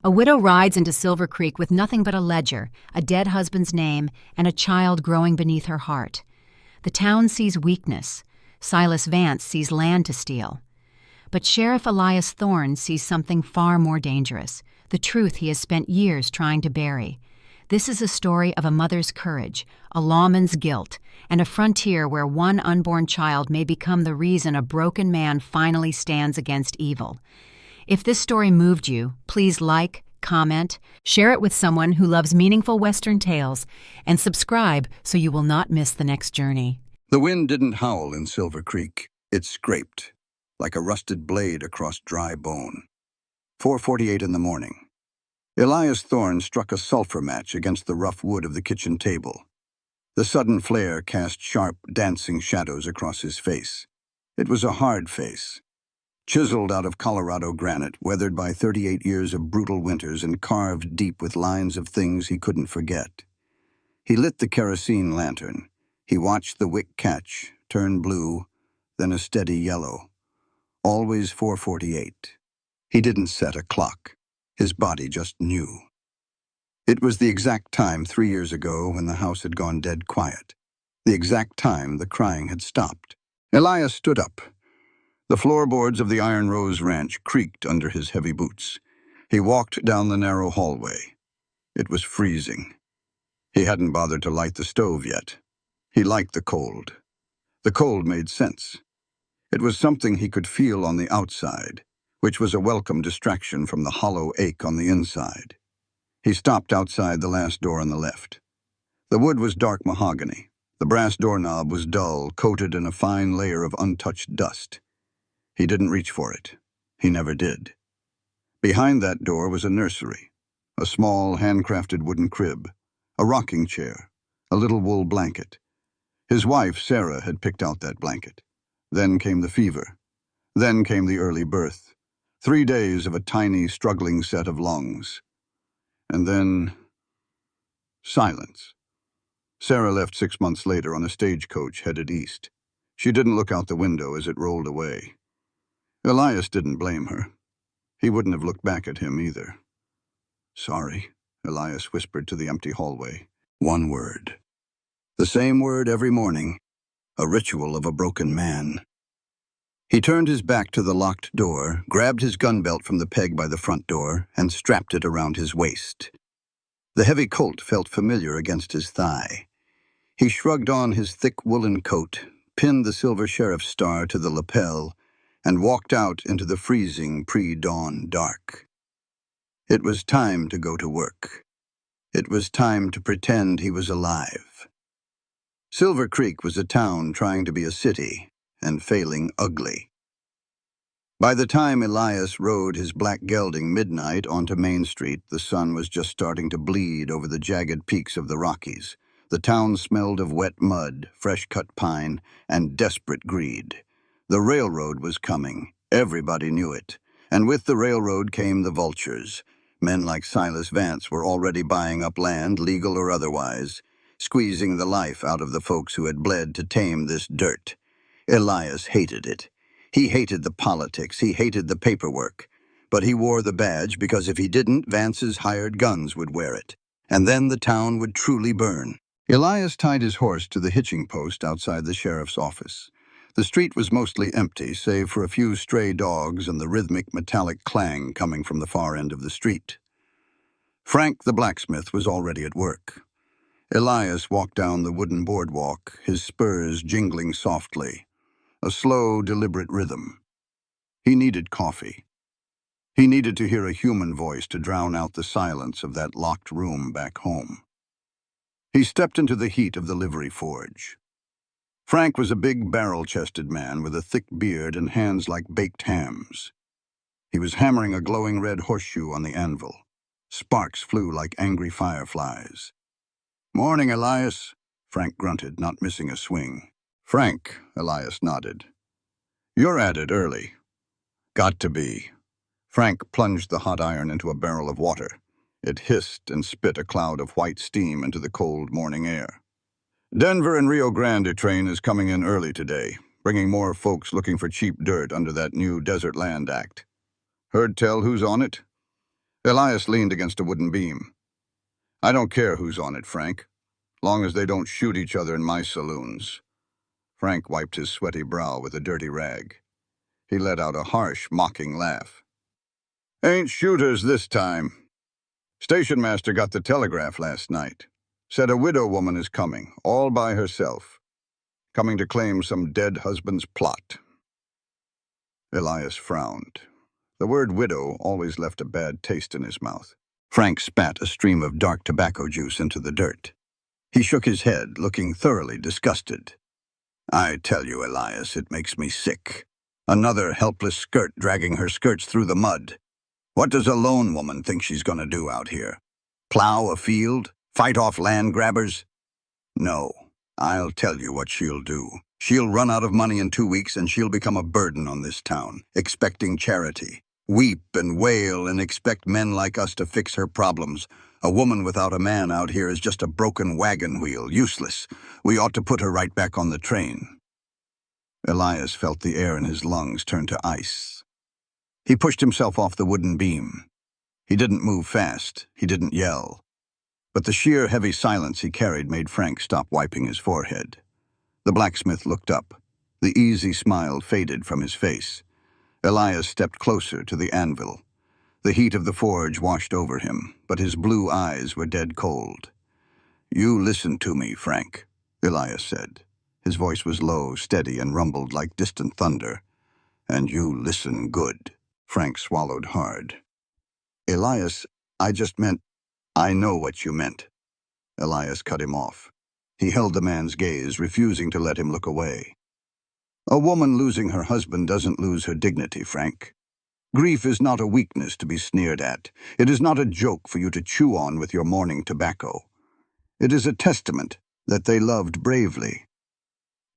A widow rides into Silver Creek with nothing but a ledger, a dead husband's name, and a child growing beneath her heart. The town sees weakness. Silas Vance sees land to steal. But Sheriff Elias Thorne sees something far more dangerous, the truth he has spent years trying to bury. This is a story of a mother's courage, a lawman's guilt, and a frontier where one unborn child may become the reason a broken man finally stands against evil. If this story moved you, please like, comment, share it with someone who loves meaningful Western tales, and subscribe so you will not miss the next journey. The wind didn't howl in Silver Creek. It scraped, like a rusted blade across dry bone. 4:48 in the morning. Elias Thorne struck a sulfur match against the rough wood of the kitchen table. The sudden flare cast sharp, dancing shadows across his face. It was a hard face, chiseled out of Colorado granite, weathered by 38 years of brutal winters and carved deep with lines of things he couldn't forget. He lit the kerosene lantern. He watched the wick catch, turn blue, then a steady yellow. Always 4:48. He didn't set a clock. His body just knew. It was the exact time 3 years ago when the house had gone dead quiet. The exact time the crying had stopped. Elias stood up. The floorboards of the Iron Rose Ranch creaked under his heavy boots. He walked down the narrow hallway. It was freezing. He hadn't bothered to light the stove yet. He liked the cold. The cold made sense. It was something he could feel on the outside, which was a welcome distraction from the hollow ache on the inside. He stopped outside the last door on the left. The wood was dark mahogany. The brass doorknob was dull, coated in a fine layer of untouched dust. He didn't reach for it. He never did. Behind that door was a nursery, a small, handcrafted wooden crib, a rocking chair, a little wool blanket. His wife, Sarah, had picked out that blanket. Then came the fever. Then came the early birth. 3 days of a tiny, struggling set of lungs. And then silence. Sarah left 6 months later on a stagecoach headed east. She didn't look out the window as it rolled away. Elias didn't blame her. He wouldn't have looked back at him either. "Sorry," Elias whispered to the empty hallway. One word. The same word every morning. A ritual of a broken man. He turned his back to the locked door, grabbed his gun belt from the peg by the front door, and strapped it around his waist. The heavy Colt felt familiar against his thigh. He shrugged on his thick woolen coat, pinned the silver sheriff's star to the lapel, and walked out into the freezing pre-dawn dark. It was time to go to work. It was time to pretend he was alive. Silver Creek was a town trying to be a city, and failing ugly. By the time Elias rode his black gelding midnight onto Main Street, the sun was just starting to bleed over the jagged peaks of the Rockies. The town smelled of wet mud, fresh-cut pine, and desperate greed. The railroad was coming. Everybody knew it. And with the railroad came the vultures. Men like Silas Vance were already buying up land, legal or otherwise, squeezing the life out of the folks who had bled to tame this dirt. Elias hated it. He hated the politics, he hated the paperwork. But he wore the badge because if he didn't, Vance's hired guns would wear it. And then the town would truly burn. Elias tied his horse to the hitching post outside the sheriff's office. The street was mostly empty, save for a few stray dogs and the rhythmic metallic clang coming from the far end of the street. Frank the blacksmith was already at work. Elias walked down the wooden boardwalk, his spurs jingling softly, a slow, deliberate rhythm. He needed coffee. He needed to hear a human voice to drown out the silence of that locked room back home. He stepped into the heat of the livery forge. Frank was a big, barrel-chested man with a thick beard and hands like baked hams. He was hammering a glowing red horseshoe on the anvil. Sparks flew like angry fireflies. "Morning, Elias," Frank grunted, not missing a swing. "Frank," Elias nodded. "You're at it early." "Got to be." Frank plunged the hot iron into a barrel of water. It hissed and spit a cloud of white steam into the cold morning air. "Denver and Rio Grande train is coming in early today, bringing more folks looking for cheap dirt under that new Desert Land Act. Heard tell who's on it?" Elias leaned against a wooden beam. I don't care who's on it, Frank, long as they don't shoot each other in my saloons. Frank wiped his sweaty brow with a dirty rag. He let out a harsh, mocking laugh. Ain't shooters this time. Station master got the telegraph last night. Said a widow woman is coming, all by herself. Coming to claim some dead husband's plot. Elias frowned. The word widow always left a bad taste in his mouth. Frank spat a stream of dark tobacco juice into the dirt. He shook his head, looking thoroughly disgusted. I tell you, Elias, it makes me sick. Another helpless skirt dragging her skirts through the mud. What does a lone woman think she's going to do out here? Plow a field? Fight off land grabbers? No, I'll tell you what she'll do. She'll run out of money in 2 weeks and she'll become a burden on this town, expecting charity. Weep and wail and expect men like us to fix her problems. A woman without a man out here is just a broken wagon wheel, useless. We ought to put her right back on the train. Elias felt the air in his lungs turn to ice. He pushed himself off the wooden beam. He didn't move fast. He didn't yell. But the sheer heavy silence he carried made Frank stop wiping his forehead. The blacksmith looked up. The easy smile faded from his face. Elias stepped closer to the anvil. The heat of the forge washed over him, but his blue eyes were dead cold. You listen to me, Frank, Elias said. His voice was low, steady, and rumbled like distant thunder. And you listen good. Frank swallowed hard. Elias, I just meant, I know what you meant. Elias cut him off. He held the man's gaze, refusing to let him look away. A woman losing her husband doesn't lose her dignity, Frank. Grief is not a weakness to be sneered at. It is not a joke for you to chew on with your morning tobacco. It is a testament that they loved bravely.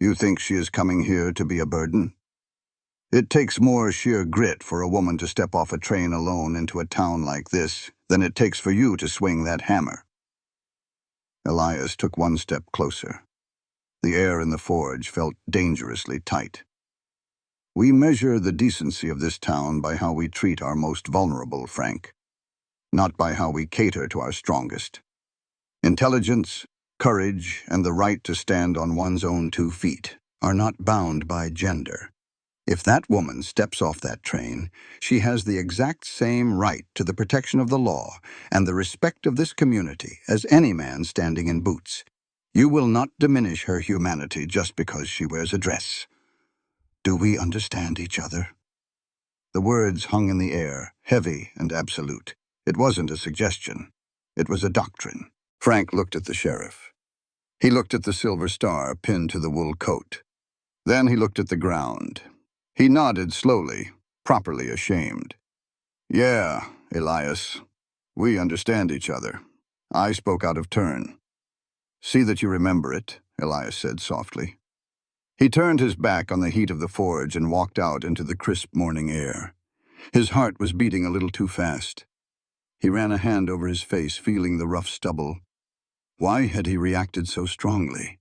You think she is coming here to be a burden? It takes more sheer grit for a woman to step off a train alone into a town like this than it takes for you to swing that hammer. Elias took one step closer. The air in the forge felt dangerously tight. We measure the decency of this town by how we treat our most vulnerable, Frank, not by how we cater to our strongest. Intelligence, courage, and the right to stand on one's own 2 feet are not bound by gender. If that woman steps off that train, she has the exact same right to the protection of the law and the respect of this community as any man standing in boots. You will not diminish her humanity just because she wears a dress. Do we understand each other? The words hung in the air, heavy and absolute. It wasn't a suggestion. It was a doctrine. Frank looked at the sheriff. He looked at the silver star pinned to the wool coat. Then he looked at the ground. He nodded slowly, properly ashamed. Yeah, Elias, we understand each other. I spoke out of turn. See that you remember it, Elias said softly. He turned his back on the heat of the forge and walked out into the crisp morning air. His heart was beating a little too fast. He ran a hand over his face, feeling the rough stubble. Why had he reacted so strongly?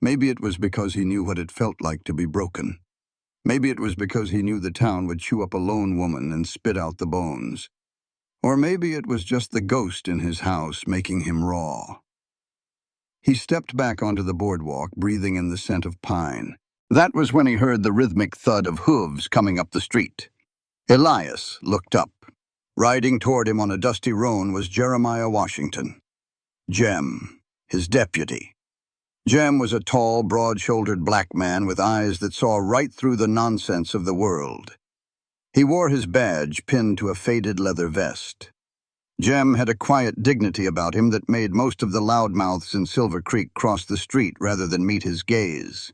Maybe it was because he knew what it felt like to be broken. Maybe it was because he knew the town would chew up a lone woman and spit out the bones. Or maybe it was just the ghost in his house making him raw. He stepped back onto the boardwalk, breathing in the scent of pine. That was when he heard the rhythmic thud of hooves coming up the street. Elias looked up. Riding toward him on a dusty roan was Jeremiah Washington. Jem, his deputy. Jem was a tall, broad-shouldered black man with eyes that saw right through the nonsense of the world. He wore his badge pinned to a faded leather vest. Jem had a quiet dignity about him that made most of the loudmouths in Silver Creek cross the street rather than meet his gaze.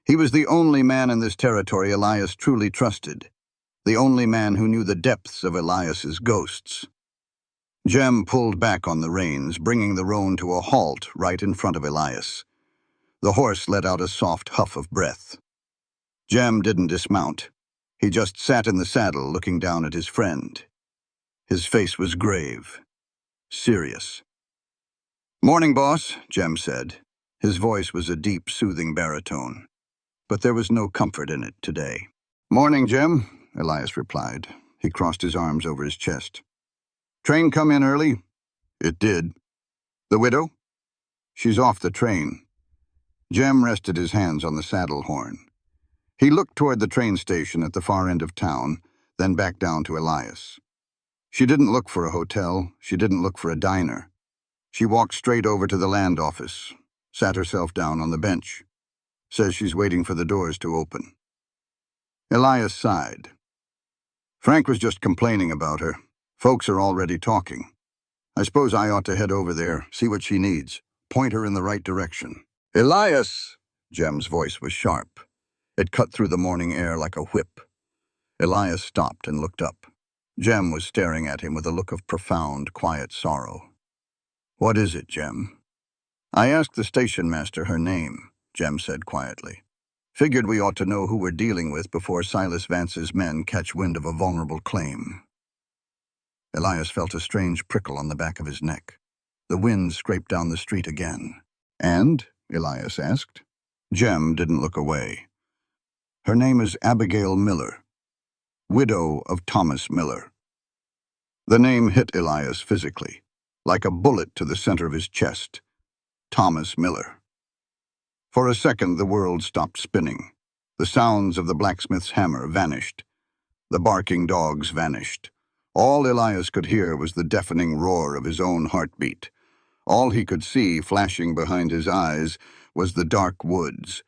He was the only man in this territory Elias truly trusted, the only man who knew the depths of Elias's ghosts. Jem pulled back on the reins, bringing the roan to a halt right in front of Elias. The horse let out a soft huff of breath. Jem didn't dismount. He just sat in the saddle looking down at his friend. His face was grave, serious. "Morning, boss," Jem said. His voice was a deep, soothing baritone, but there was no comfort in it today. "Morning, Jem," Elias replied. He crossed his arms over his chest. Train come in early? It did. The widow? She's off the train. Jem rested his hands on the saddle horn. He looked toward the train station at the far end of town, then back down to Elias. She didn't look for a hotel. She didn't look for a diner. She walked straight over to the land office, sat herself down on the bench. Says she's waiting for the doors to open. Elias sighed. Frank was just complaining about her. Folks are already talking. I suppose I ought to head over there, see what she needs, point her in the right direction. Elias! Jem's voice was sharp. It cut through the morning air like a whip. Elias stopped and looked up. Jem was staring at him with a look of profound, quiet sorrow. What is it, Jem? I asked the station master her name, Jem said quietly. Figured we ought to know who we're dealing with before Silas Vance's men catch wind of a vulnerable claim. Elias felt a strange prickle on the back of his neck. The wind scraped down the street again. And? Elias asked. Jem didn't look away. Her name is Abigail Miller, widow of Thomas Miller. The name hit Elias physically, like a bullet to the center of his chest. Thomas Miller. For a second, the world stopped spinning. The sounds of the blacksmith's hammer vanished. The barking dogs vanished. All Elias could hear was the deafening roar of his own heartbeat. All he could see, flashing behind his eyes, was the dark woods.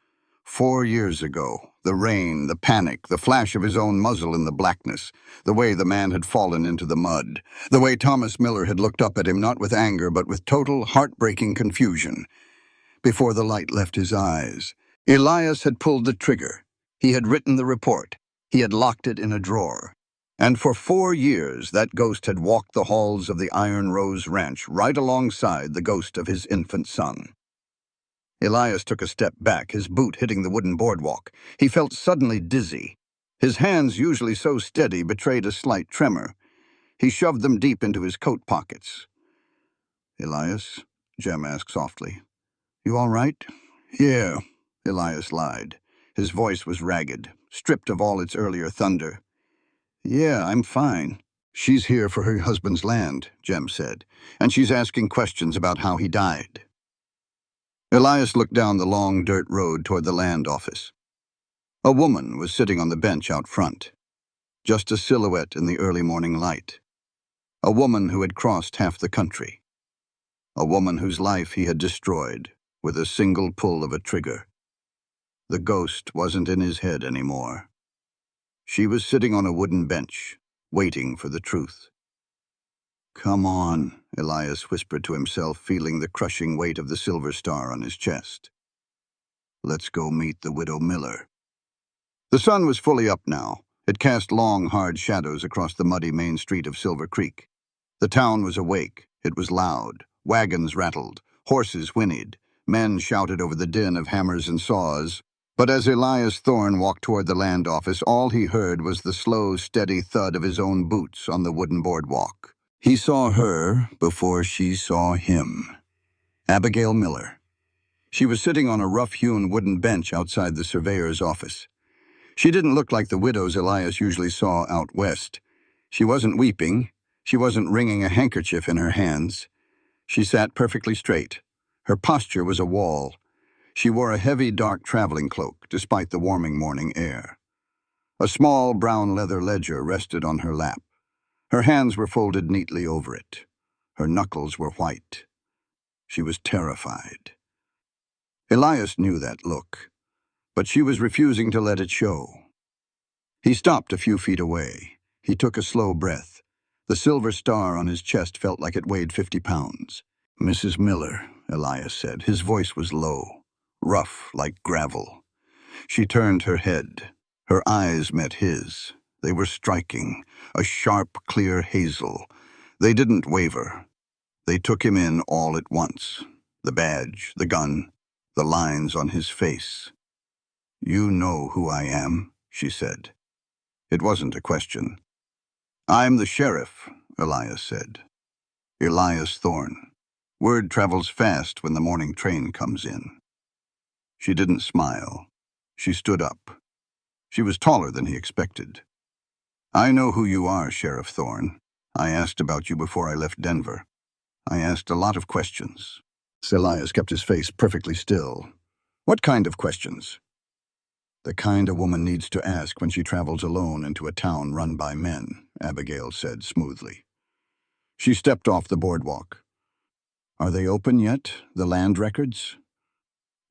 4 years ago, the rain, the panic, the flash of his own muzzle in the blackness, the way the man had fallen into the mud, the way Thomas Miller had looked up at him not with anger but with total, heartbreaking confusion. Before the light left his eyes, Elias had pulled the trigger. He had written the report. He had locked it in a drawer. And for 4 years, that ghost had walked the halls of the Iron Rose Ranch right alongside the ghost of his infant son. Elias took a step back, his boot hitting the wooden boardwalk. He felt suddenly dizzy. His hands, usually so steady, betrayed a slight tremor. He shoved them deep into his coat pockets. Elias, Jem asked softly, "You all right?" "Yeah," Elias lied. His voice was ragged, stripped of all its earlier thunder. "Yeah, I'm fine." "She's here for her husband's land," Jem said, "and she's asking questions about how he died." Elias looked down the long dirt road toward the land office. A woman was sitting on the bench out front, just a silhouette in the early morning light. A woman who had crossed half the country. A woman whose life he had destroyed with a single pull of a trigger. The ghost wasn't in his head anymore. She was sitting on a wooden bench, waiting for the truth. "Come on," Elias whispered to himself, feeling the crushing weight of the silver star on his chest. "Let's go meet the widow Miller." The sun was fully up now. It cast long, hard shadows across the muddy main street of Silver Creek. The town was awake. It was loud. Wagons rattled. Horses whinnied. Men shouted over the din of hammers and saws. But as Elias Thorne walked toward the land office, all he heard was the slow, steady thud of his own boots on the wooden boardwalk. He saw her before she saw him. Abigail Miller. She was sitting on a rough-hewn wooden bench outside the surveyor's office. She didn't look like the widows Elias usually saw out west. She wasn't weeping. She wasn't wringing a handkerchief in her hands. She sat perfectly straight. Her posture was a wall. She wore a heavy, dark traveling cloak, despite the warming morning air. A small brown leather ledger rested on her lap. Her hands were folded neatly over it. Her knuckles were white. She was terrified. Elias knew that look, but she was refusing to let it show. He stopped a few feet away. He took a slow breath. The silver star on his chest felt like it weighed 50 pounds. "Mrs. Miller," Elias said. His voice was low, rough like gravel. She turned her head. Her eyes met his. They were striking, a sharp, clear hazel. They didn't waver. They took him in all at once. The badge, the gun, the lines on his face. "You know who I am," she said. It wasn't a question. "I'm the sheriff," Elias said. "Elias Thorne. Word travels fast when the morning train comes in." She didn't smile. She stood up. She was taller than he expected. "I know who you are, Sheriff Thorne. I asked about you before I left Denver. I asked a lot of questions. Elias kept his face perfectly still. What kind of questions? The kind a woman needs to ask when she travels alone into a town run by men, Abigail said smoothly. She stepped off the boardwalk. Are they open yet, the land records?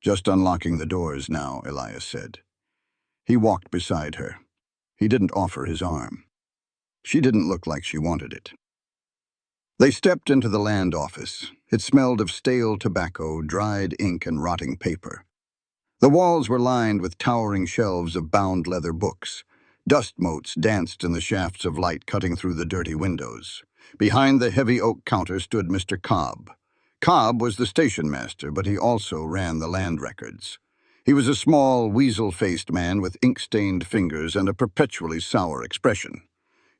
Just unlocking the doors now, Elias said. He walked beside her. He didn't offer his arm. She didn't look like she wanted it. They stepped into the land office. It smelled of stale tobacco, dried ink, and rotting paper. The walls were lined with towering shelves of bound leather books. Dust motes danced in the shafts of light cutting through the dirty windows. Behind the heavy oak counter stood Mr. Cobb. Cobb was the station master, but he also ran the land records. He was a small, weasel-faced man with ink-stained fingers and a perpetually sour expression.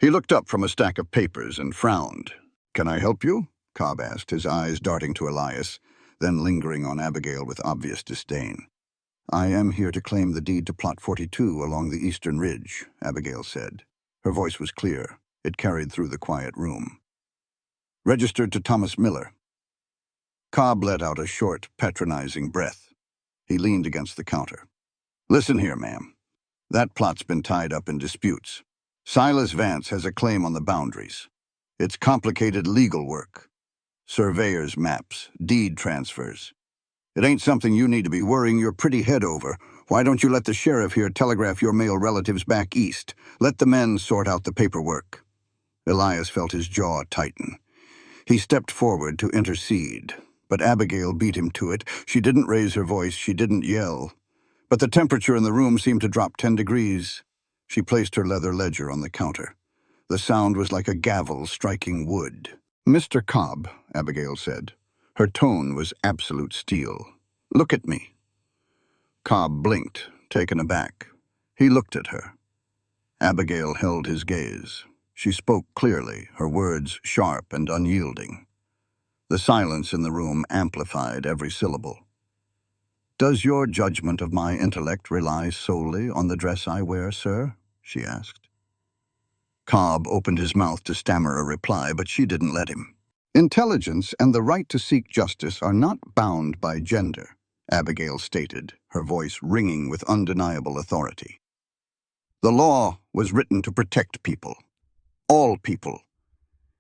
He looked up from a stack of papers and frowned. "Can I help you?" Cobb asked, his eyes darting to Elias, then lingering on Abigail with obvious disdain. "I am here to claim the deed to Plot 42 along the eastern ridge," Abigail said. Her voice was clear. It carried through the quiet room. "Registered to Thomas Miller." Cobb let out a short, patronizing breath. He leaned against the counter. "Listen here, ma'am. That plot's been tied up in disputes. Silas Vance has a claim on the boundaries. It's complicated legal work. Surveyor's maps, deed transfers. It ain't something you need to be worrying your pretty head over. Why don't you let the sheriff here telegraph your male relatives back east? Let the men sort out the paperwork." Elias felt his jaw tighten. He stepped forward to intercede, but Abigail beat him to it. She didn't raise her voice, she didn't yell. But the temperature in the room seemed to drop 10 degrees. She placed her leather ledger on the counter. The sound was like a gavel striking wood. "Mr. Cobb," Abigail said. Her tone was absolute steel. "Look at me." Cobb blinked, taken aback. He looked at her. Abigail held his gaze. She spoke clearly, her words sharp and unyielding. The silence in the room amplified every syllable. "Does your judgment of my intellect rely solely on the dress I wear, sir?" she asked. Cobb opened his mouth to stammer a reply, but she didn't let him. "Intelligence and the right to seek justice are not bound by gender," Abigail stated, her voice ringing with undeniable authority. "The law was written to protect people, all people,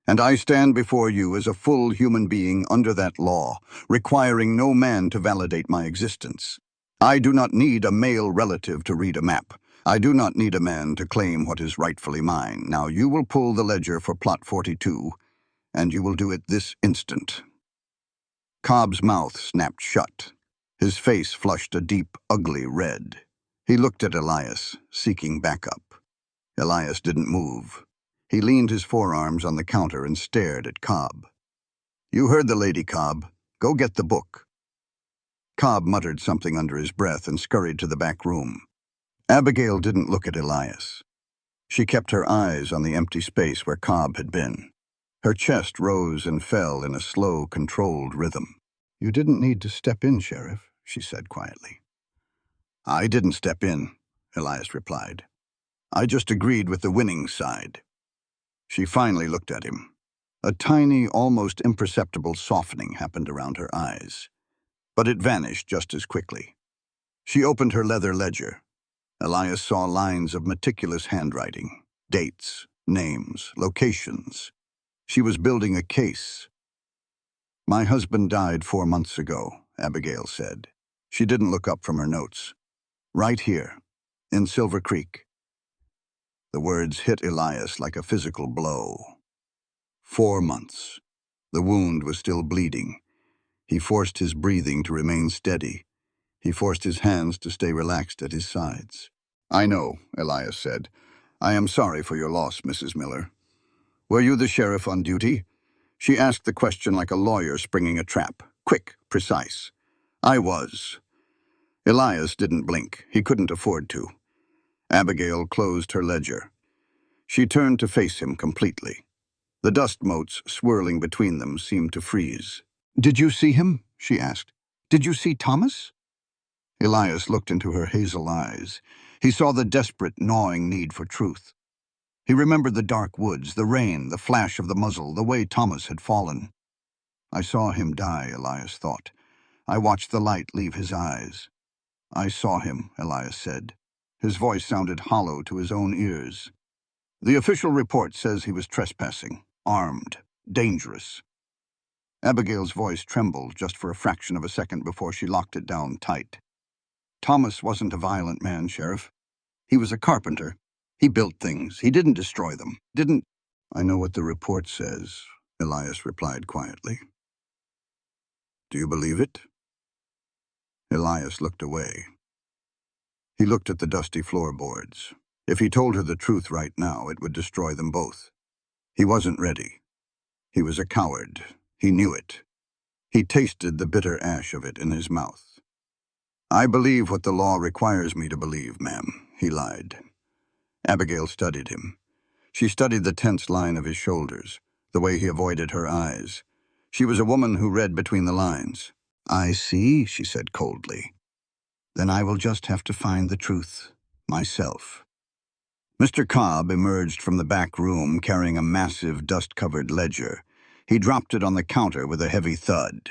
and I stand before you as a full human being under that law, requiring no man to validate my existence. I do not need a male relative to read a map. I do not need a man to claim what is rightfully mine. Now you will pull the ledger for Plot 42, and you will do it this instant." Cobb's mouth snapped shut. His face flushed a deep, ugly red. He looked at Elias, seeking backup. Elias didn't move. He leaned his forearms on the counter and stared at Cobb. "You heard the lady, Cobb. Go get the book." Cobb muttered something under his breath and scurried to the back room. Abigail didn't look at Elias. She kept her eyes on the empty space where Cobb had been. Her chest rose and fell in a slow, controlled rhythm. "You didn't need to step in, Sheriff," she said quietly. "I didn't step in," Elias replied. "I just agreed with the winning side." She finally looked at him. A tiny, almost imperceptible softening happened around her eyes, but it vanished just as quickly. She opened her leather ledger. Elias saw lines of meticulous handwriting, dates, names, locations. She was building a case. "My husband died 4 months ago," Abigail said. She didn't look up from her notes. "Right here, in Silver Creek." The words hit Elias like a physical blow. 4 months. The wound was still bleeding. He forced his breathing to remain steady. He forced his hands to stay relaxed at his sides. "I know," Elias said. "I am sorry for your loss, Mrs. Miller. Were you the sheriff on duty?" She asked the question like a lawyer springing a trap. Quick, precise. "I was." Elias didn't blink. He couldn't afford to. Abigail closed her ledger. She turned to face him completely. The dust motes swirling between them seemed to freeze. "Did you see him?" she asked. "Did you see Thomas?" Elias looked into her hazel eyes. He saw the desperate, gnawing need for truth. He remembered the dark woods, the rain, the flash of the muzzle, the way Thomas had fallen. I saw him die, Elias thought. I watched the light leave his eyes. I saw him, Elias said. His voice sounded hollow to his own ears. The official report says he was trespassing, armed, dangerous. Abigail's voice trembled just for a fraction of a second before she locked it down tight. Thomas wasn't a violent man, Sheriff. He was a carpenter. He built things. He didn't destroy them. Didn't... I know what the report says, Elias replied quietly. Do you believe it? Elias looked away. He looked at the dusty floorboards. If he told her the truth right now, it would destroy them both. He wasn't ready. He was a coward. He knew it. He tasted the bitter ash of it in his mouth. I believe what the law requires me to believe, ma'am, he lied. Abigail studied him. She studied the tense line of his shoulders, the way he avoided her eyes. She was a woman who read between the lines. I see, she said coldly. Then I will just have to find the truth, myself. Mr. Cobb emerged from the back room carrying a massive dust-covered ledger. He dropped it on the counter with a heavy thud.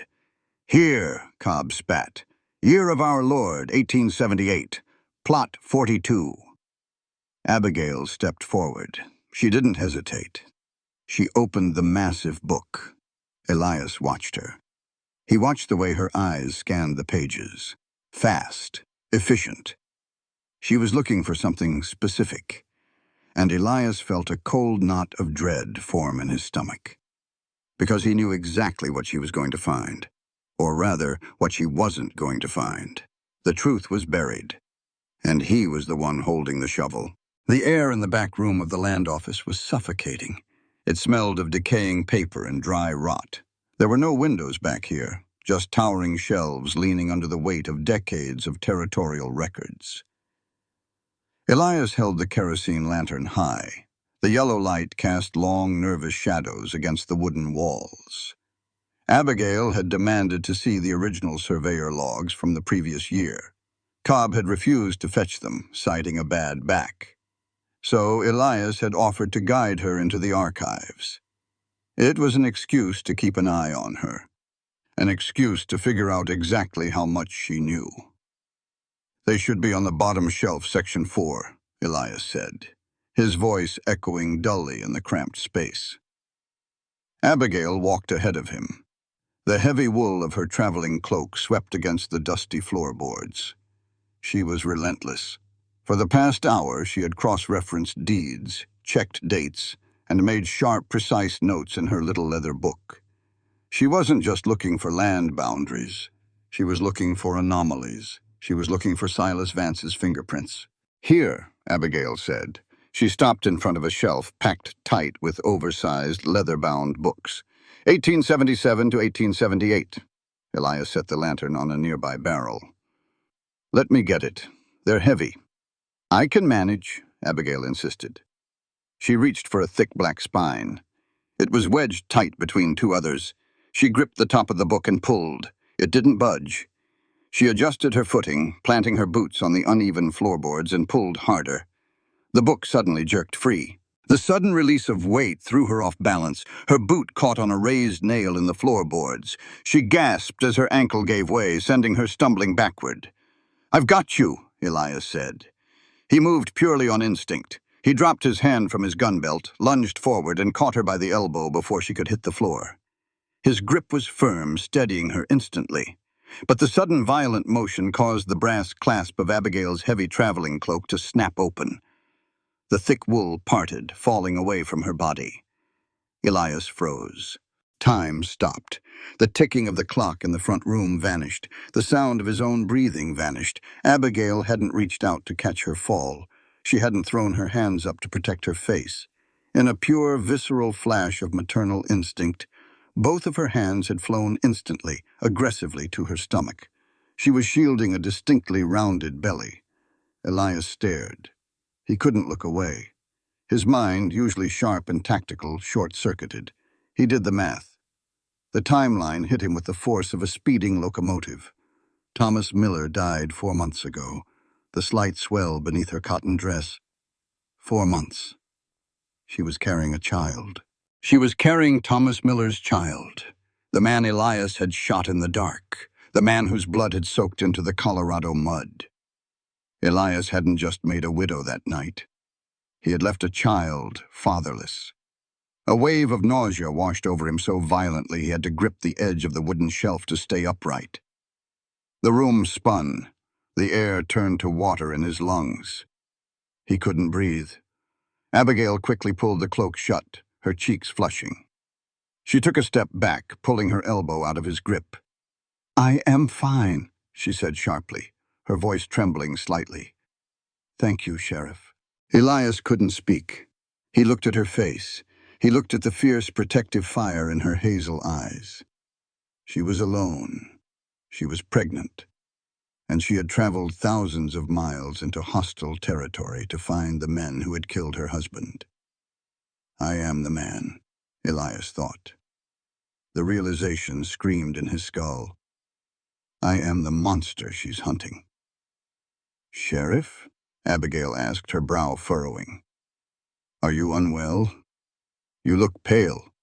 Here, Cobb spat. Year of our Lord, 1878. Plot 42. Abigail stepped forward. She didn't hesitate. She opened the massive book. Elias watched her. He watched the way her eyes scanned the pages. Fast, efficient. She was looking for something specific, and Elias felt a cold knot of dread form in his stomach, because he knew exactly what she was going to find, or rather, what she wasn't going to find. The truth was buried, and he was the one holding the shovel. The air in the back room of the land office was suffocating. It smelled of decaying paper and dry rot. There were no windows back here, just towering shelves leaning under the weight of decades of territorial records. Elias held the kerosene lantern high. The yellow light cast long, nervous shadows against the wooden walls. Abigail had demanded to see the original surveyor logs from the previous year. Cobb had refused to fetch them, citing a bad back. So Elias had offered to guide her into the archives. It was an excuse to keep an eye on her, an excuse to figure out exactly how much she knew. They should be on the bottom shelf, section 4, Elias said, his voice echoing dully in the cramped space. Abigail walked ahead of him. The heavy wool of her traveling cloak swept against the dusty floorboards. She was relentless. For the past hour, she had cross-referenced deeds, checked dates, and made sharp, precise notes in her little leather book. She wasn't just looking for land boundaries. She was looking for anomalies. She was looking for Silas Vance's fingerprints. Here, Abigail said. She stopped in front of a shelf packed tight with oversized, leather-bound books. 1877 to 1878. Elias set the lantern on a nearby barrel. Let me get it. They're heavy. I can manage, Abigail insisted. She reached for a thick black spine. It was wedged tight between two others. She gripped the top of the book and pulled. It didn't budge. She adjusted her footing, planting her boots on the uneven floorboards, and pulled harder. The book suddenly jerked free. The sudden release of weight threw her off balance. Her boot caught on a raised nail in the floorboards. She gasped as her ankle gave way, sending her stumbling backward. I've got you, Elias said. He moved purely on instinct. He dropped his hand from his gun belt, lunged forward, and caught her by the elbow before she could hit the floor. His grip was firm, steadying her instantly. But the sudden violent motion caused the brass clasp of Abigail's heavy traveling cloak to snap open. The thick wool parted, falling away from her body. Elias froze. Time stopped. The ticking of the clock in the front room vanished. The sound of his own breathing vanished. Abigail hadn't reached out to catch her fall. She hadn't thrown her hands up to protect her face. In a pure, visceral flash of maternal instinct, both of her hands had flown instantly, aggressively to her stomach. She was shielding a distinctly rounded belly. Elias stared. He couldn't look away. His mind, usually sharp and tactical, short-circuited. He did the math. The timeline hit him with the force of a speeding locomotive. Thomas Miller died 4 months ago. The slight swell beneath her cotton dress. 4 months. She was carrying a child. She was carrying Thomas Miller's child, the man Elias had shot in the dark, the man whose blood had soaked into the Colorado mud. Elias hadn't just made a widow that night. He had left a child fatherless. A wave of nausea washed over him so violently he had to grip the edge of the wooden shelf to stay upright. The room spun. The air turned to water in his lungs. He couldn't breathe. Abigail quickly pulled the cloak shut, her cheeks flushing. She took a step back, pulling her elbow out of his grip. "I am fine," she said sharply, her voice trembling slightly. "Thank you, Sheriff." Elias couldn't speak. He looked at her face. He looked at the fierce, protective fire in her hazel eyes. She was alone. She was pregnant. And she had traveled thousands of miles into hostile territory to find the men who had killed her husband. "I am the man," Elias thought. The realization screamed in his skull. "I am the monster she's hunting." "Sheriff?" Abigail asked, her brow furrowing. "Are you unwell? You look pale."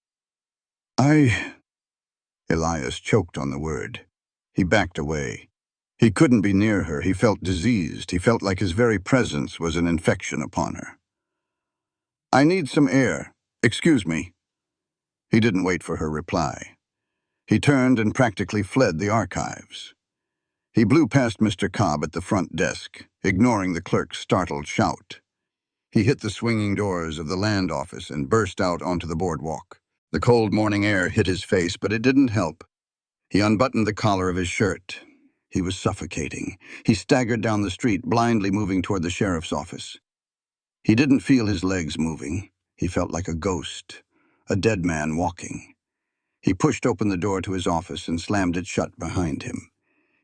Elias choked on the word. He backed away. He couldn't be near her. He felt diseased. He felt like his very presence was an infection upon her. "I need some air. Excuse me." He didn't wait for her reply. He turned and practically fled the archives. He blew past Mr. Cobb at the front desk, ignoring the clerk's startled shout. He hit the swinging doors of the land office and burst out onto the boardwalk. The cold morning air hit his face, but it didn't help. He unbuttoned the collar of his shirt. He was suffocating. He staggered down the street, blindly moving toward the sheriff's office. He didn't feel his legs moving. He felt like a ghost, a dead man walking. He pushed open the door to his office and slammed it shut behind him.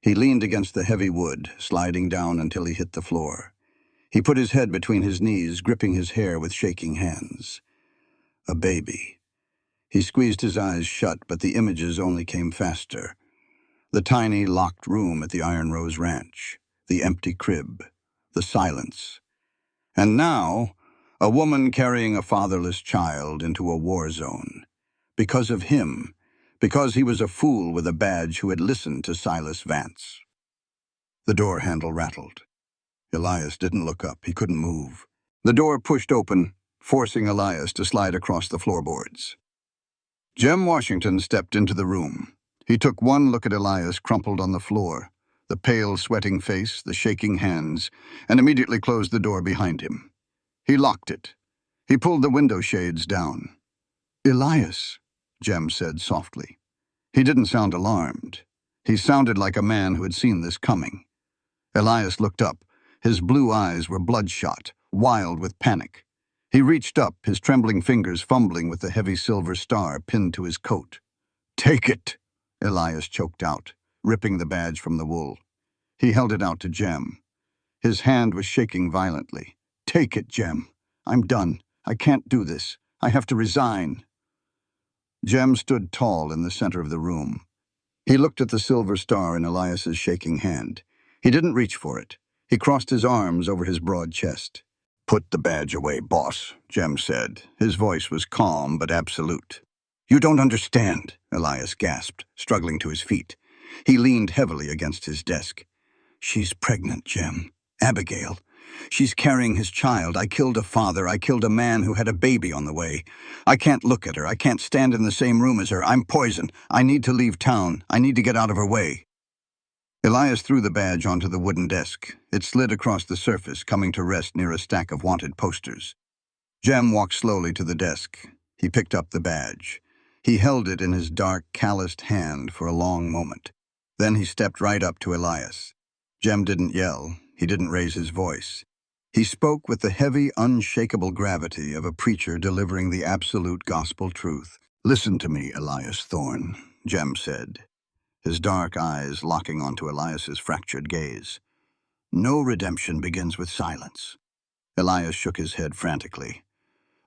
He leaned against the heavy wood, sliding down until he hit the floor. He put his head between his knees, gripping his hair with shaking hands. A baby. He squeezed his eyes shut, but the images only came faster. The tiny, locked room at the Iron Rose Ranch, the empty crib, the silence. And now, a woman carrying a fatherless child into a war zone. Because of him, because he was a fool with a badge who had listened to Silas Vance. The door handle rattled. Elias didn't look up. He couldn't move. The door pushed open, forcing Elias to slide across the floorboards. Jem Washington stepped into the room. He took one look at Elias crumpled on the floor, the pale, sweating face, the shaking hands, and immediately closed the door behind him. He locked it. He pulled the window shades down. "Elias," Jem said softly. He didn't sound alarmed. He sounded like a man who had seen this coming. Elias looked up. His blue eyes were bloodshot, wild with panic. He reached up, his trembling fingers fumbling with the heavy silver star pinned to his coat. "Take it," Elias choked out, ripping the badge from the wool. He held it out to Jem. His hand was shaking violently. "Take it, Jem. I'm done. I can't do this. I have to resign." Jem stood tall in the center of the room. He looked at the silver star in Elias's shaking hand. He didn't reach for it. He crossed his arms over his broad chest. "Put the badge away, boss," Jem said. His voice was calm but absolute. "You don't understand," Elias gasped, struggling to his feet. He leaned heavily against his desk. "She's pregnant, Jem. Abigail. She's carrying his child. I killed a father. I killed a man who had a baby on the way. I can't look at her. I can't stand in the same room as her. I'm poison. I need to leave town. I need to get out of her way." Elias threw the badge onto the wooden desk. It slid across the surface, coming to rest near a stack of wanted posters. Jem walked slowly to the desk. He picked up the badge. He held it in his dark, calloused hand for a long moment. Then he stepped right up to Elias. Jem didn't yell. He didn't raise his voice. He spoke with the heavy, unshakable gravity of a preacher delivering the absolute gospel truth. "Listen to me, Elias Thorne," Jem said, his dark eyes locking onto Elias's fractured gaze. "No redemption begins with silence." Elias shook his head frantically.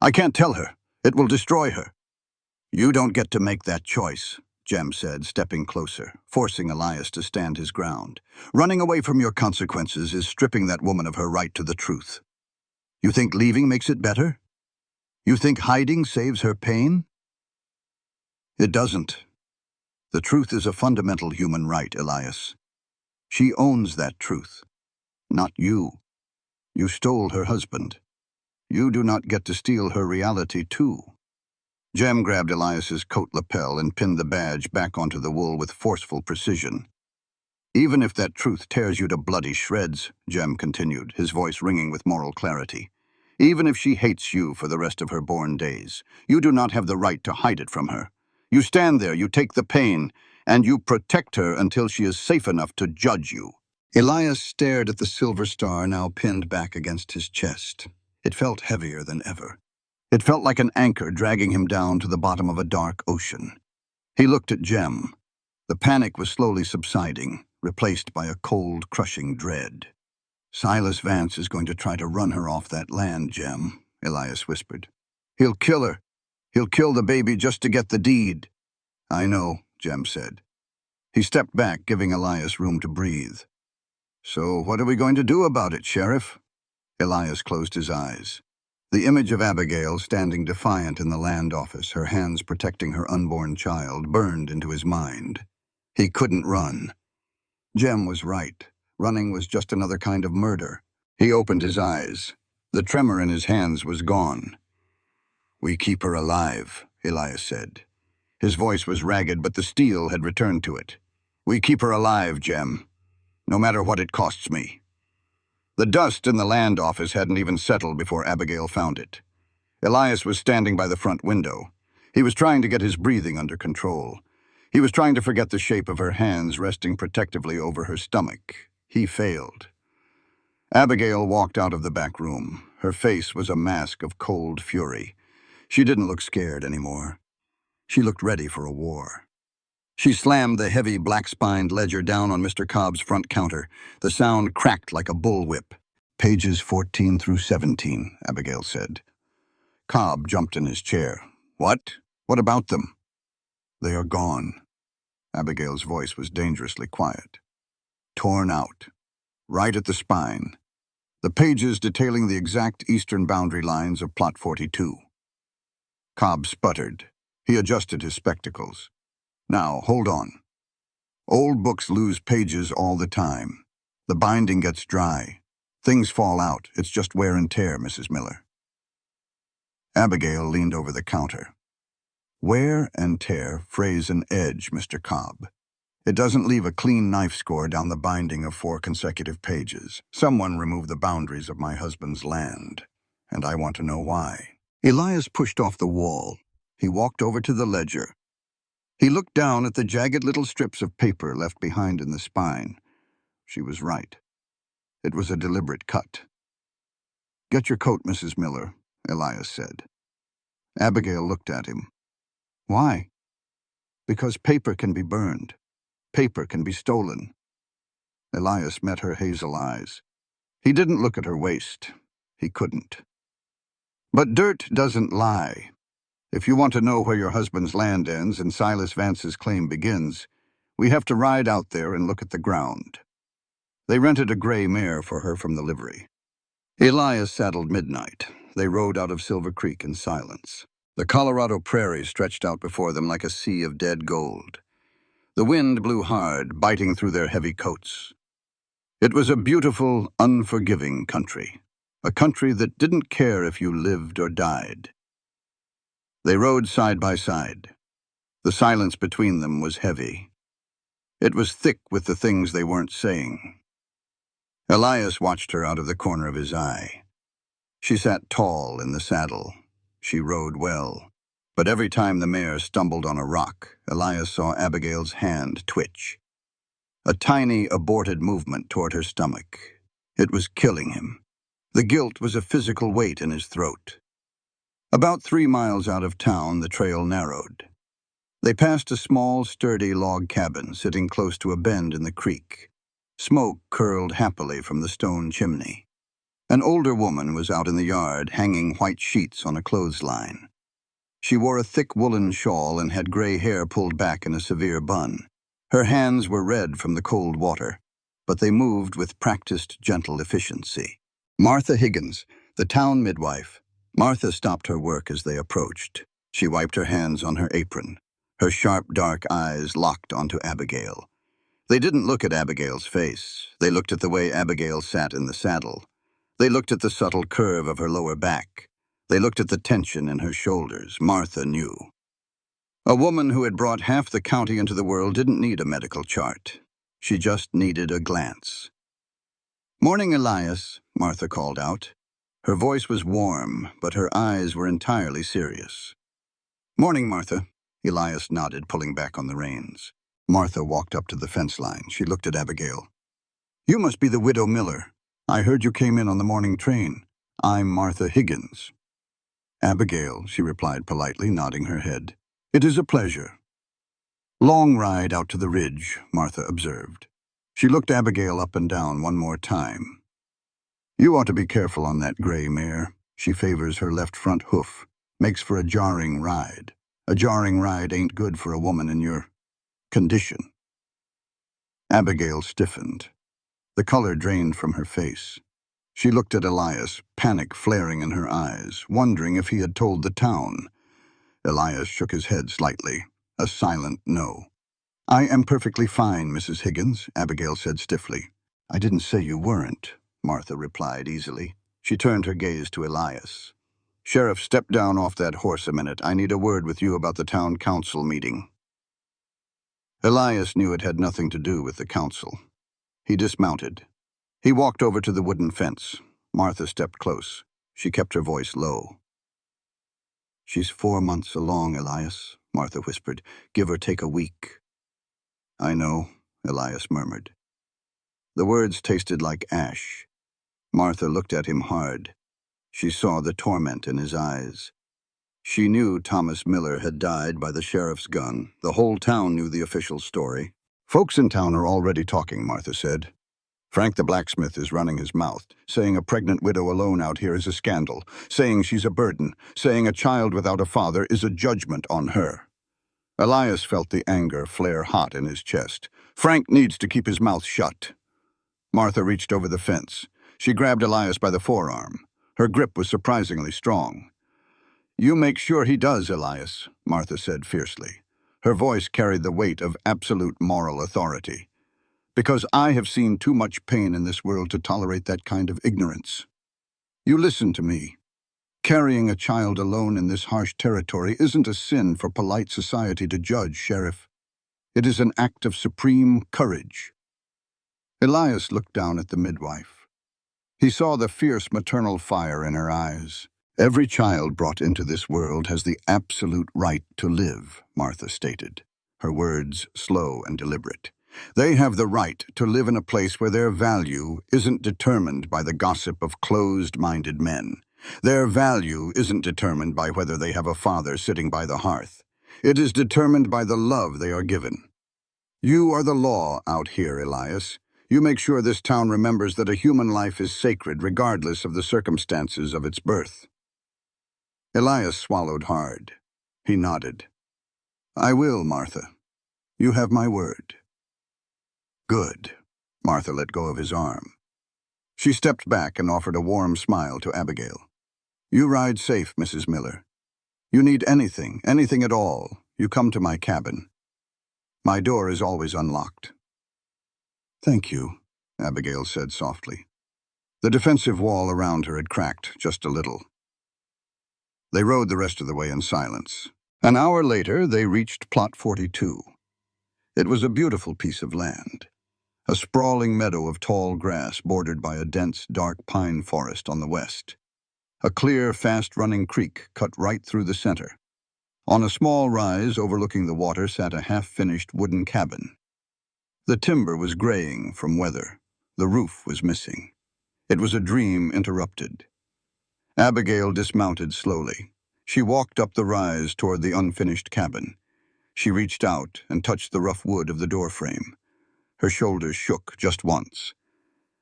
"I can't tell her. It will destroy her." "You don't get to make that choice," Jem said, stepping closer, forcing Elias to stand his ground. "Running away from your consequences is stripping that woman of her right to the truth. You think leaving makes it better?" You think hiding saves her pain? It doesn't. The truth is a fundamental human right, Elias. She owns that truth, not you. You stole her husband. You do not get to steal her reality, too. Jem grabbed Elias's coat lapel and pinned the badge back onto the wool with forceful precision. Even if that truth tears you to bloody shreds, Jem continued, his voice ringing with moral clarity, even if she hates you for the rest of her born days, you do not have the right to hide it from her. You stand there, you take the pain, and you protect her until she is safe enough to judge you. Elias stared at the silver star now pinned back against his chest. It felt heavier than ever. It felt like an anchor dragging him down to the bottom of a dark ocean. He looked at Jem. The panic was slowly subsiding, replaced by a cold, crushing dread. Silas Vance is going to try to run her off that land, Jem, Elias whispered. He'll kill her. He'll kill the baby just to get the deed. I know, Jem said. He stepped back, giving Elias room to breathe. So what are we going to do about it, Sheriff? Elias closed his eyes. The image of Abigail standing defiant in the land office, her hands protecting her unborn child, burned into his mind. He couldn't run. Jem was right. Running was just another kind of murder. He opened his eyes. The tremor in his hands was gone. We keep her alive, Elias said. His voice was ragged, but the steel had returned to it. We keep her alive, Jem, no matter what it costs me. The dust in the land office hadn't even settled before Abigail found it. Elias was standing by the front window. He was trying to get his breathing under control. He was trying to forget the shape of her hands resting protectively over her stomach. He failed. Abigail walked out of the back room. Her face was a mask of cold fury. She didn't look scared anymore. She looked ready for a war. She slammed the heavy, black-spined ledger down on Mr. Cobb's front counter. The sound cracked like a bullwhip. Pages 14 through 17, Abigail said. Cobb jumped in his chair. What? What about them? They are gone. Abigail's voice was dangerously quiet. Torn out. Right at the spine. The pages detailing the exact eastern boundary lines of Plot 42. Cobb sputtered. He adjusted his spectacles. Now, hold on. Old books lose pages all the time. The binding gets dry. Things fall out. It's just wear and tear, Mrs. Miller. Abigail leaned over the counter. Wear and tear frays an edge, Mr. Cobb. It doesn't leave a clean knife score down the binding of 4 consecutive pages. Someone removed the boundaries of my husband's land, and I want to know why. Elias pushed off the wall. He walked over to the ledger. He looked down at the jagged little strips of paper left behind in the spine. She was right. It was a deliberate cut. Get your coat, Mrs. Miller, Elias said. Abigail looked at him. Why? Because paper can be burned. Paper can be stolen. Elias met her hazel eyes. He didn't look at her waist. He couldn't. But dirt doesn't lie. If you want to know where your husband's land ends and Silas Vance's claim begins, we have to ride out there and look at the ground. They rented a gray mare for her from the livery. Elias saddled Midnight. They rode out of Silver Creek in silence. The Colorado prairie stretched out before them like a sea of dead gold. The wind blew hard, biting through their heavy coats. It was a beautiful, unforgiving country. A country that didn't care if you lived or died. They rode side by side. The silence between them was heavy. It was thick with the things they weren't saying. Elias watched her out of the corner of his eye. She sat tall in the saddle. She rode well. But every time the mare stumbled on a rock, Elias saw Abigail's hand twitch. A tiny, aborted movement toward her stomach. It was killing him. The guilt was a physical weight in his throat. About 3 miles out of town, the trail narrowed. They passed a small, sturdy log cabin sitting close to a bend in the creek. Smoke curled happily from the stone chimney. An older woman was out in the yard, hanging white sheets on a clothesline. She wore a thick woolen shawl and had gray hair pulled back in a severe bun. Her hands were red from the cold water, but they moved with practiced, gentle efficiency. Martha Higgins, the town midwife, Martha stopped her work as they approached. She wiped her hands on her apron. Her sharp, dark eyes locked onto Abigail. They didn't look at Abigail's face. They looked at the way Abigail sat in the saddle. They looked at the subtle curve of her lower back. They looked at the tension in her shoulders. Martha knew. A woman who had brought half the county into the world didn't need a medical chart. She just needed a glance. "Morning, Elias," Martha called out. Her voice was warm, but her eyes were entirely serious. "Morning, Martha." Elias nodded, pulling back on the reins. Martha walked up to the fence line. She looked at Abigail. "You must be the widow Miller. I heard you came in on the morning train. I'm Martha Higgins." "Abigail," she replied politely, nodding her head. "It is a pleasure." "Long ride out to the ridge," Martha observed. She looked Abigail up and down one more time. "You ought to be careful on that gray mare. She favors her left front hoof. Makes for a jarring ride. A jarring ride ain't good for a woman in your condition." Abigail stiffened. The color drained from her face. She looked at Elias, panic flaring in her eyes, wondering if he had told the town. Elias shook his head slightly, a silent no. "I am perfectly fine, Mrs. Higgins," Abigail said stiffly. "I didn't say you weren't," Martha replied easily. She turned her gaze to Elias. "Sheriff, step down off that horse a minute. I need a word with you about the town council meeting." Elias knew it had nothing to do with the council. He dismounted. He walked over to the wooden fence. Martha stepped close. She kept her voice low. "She's 4 months along, Elias," Martha whispered. "Give or take a week." "I know," Elias murmured. The words tasted like ash. Martha looked at him hard. She saw the torment in his eyes. She knew Thomas Miller had died by the sheriff's gun. The whole town knew the official story. "Folks in town are already talking," Martha said. "Frank the blacksmith is running his mouth, saying a pregnant widow alone out here is a scandal, saying she's a burden, saying a child without a father is a judgment on her." Elias felt the anger flare hot in his chest. "Frank needs to keep his mouth shut." Martha reached over the fence. She grabbed Elias by the forearm. Her grip was surprisingly strong. "You make sure he does, Elias," Martha said fiercely. Her voice carried the weight of absolute moral authority. "Because I have seen too much pain in this world to tolerate that kind of ignorance. You listen to me. Carrying a child alone in this harsh territory isn't a sin for polite society to judge, Sheriff. It is an act of supreme courage." Elias looked down at the midwife. He saw the fierce maternal fire in her eyes. "Every child brought into this world has the absolute right to live," Martha stated, her words slow and deliberate. "They have the right to live in a place where their value isn't determined by the gossip of closed-minded men. Their value isn't determined by whether they have a father sitting by the hearth. It is determined by the love they are given. You are the law out here, Elias. You make sure this town remembers that a human life is sacred regardless of the circumstances of its birth." Elias swallowed hard. He nodded. "I will, Martha. You have my word." "Good." Martha let go of his arm. She stepped back and offered a warm smile to Abigail. "You ride safe, Mrs. Miller. You need anything at all, you come to my cabin. My door is always unlocked." "Thank you," Abigail said softly. The defensive wall around her had cracked just a little. They rode the rest of the way in silence. An hour later, they reached Plot 42. It was a beautiful piece of land. A sprawling meadow of tall grass bordered by a dense, dark pine forest on the west. A clear, fast-running creek cut right through the center. On a small rise overlooking the water sat a half-finished wooden cabin. The timber was graying from weather. The roof was missing. It was a dream interrupted. Abigail dismounted slowly. She walked up the rise toward the unfinished cabin. She reached out and touched the rough wood of the doorframe. Her shoulders shook just once.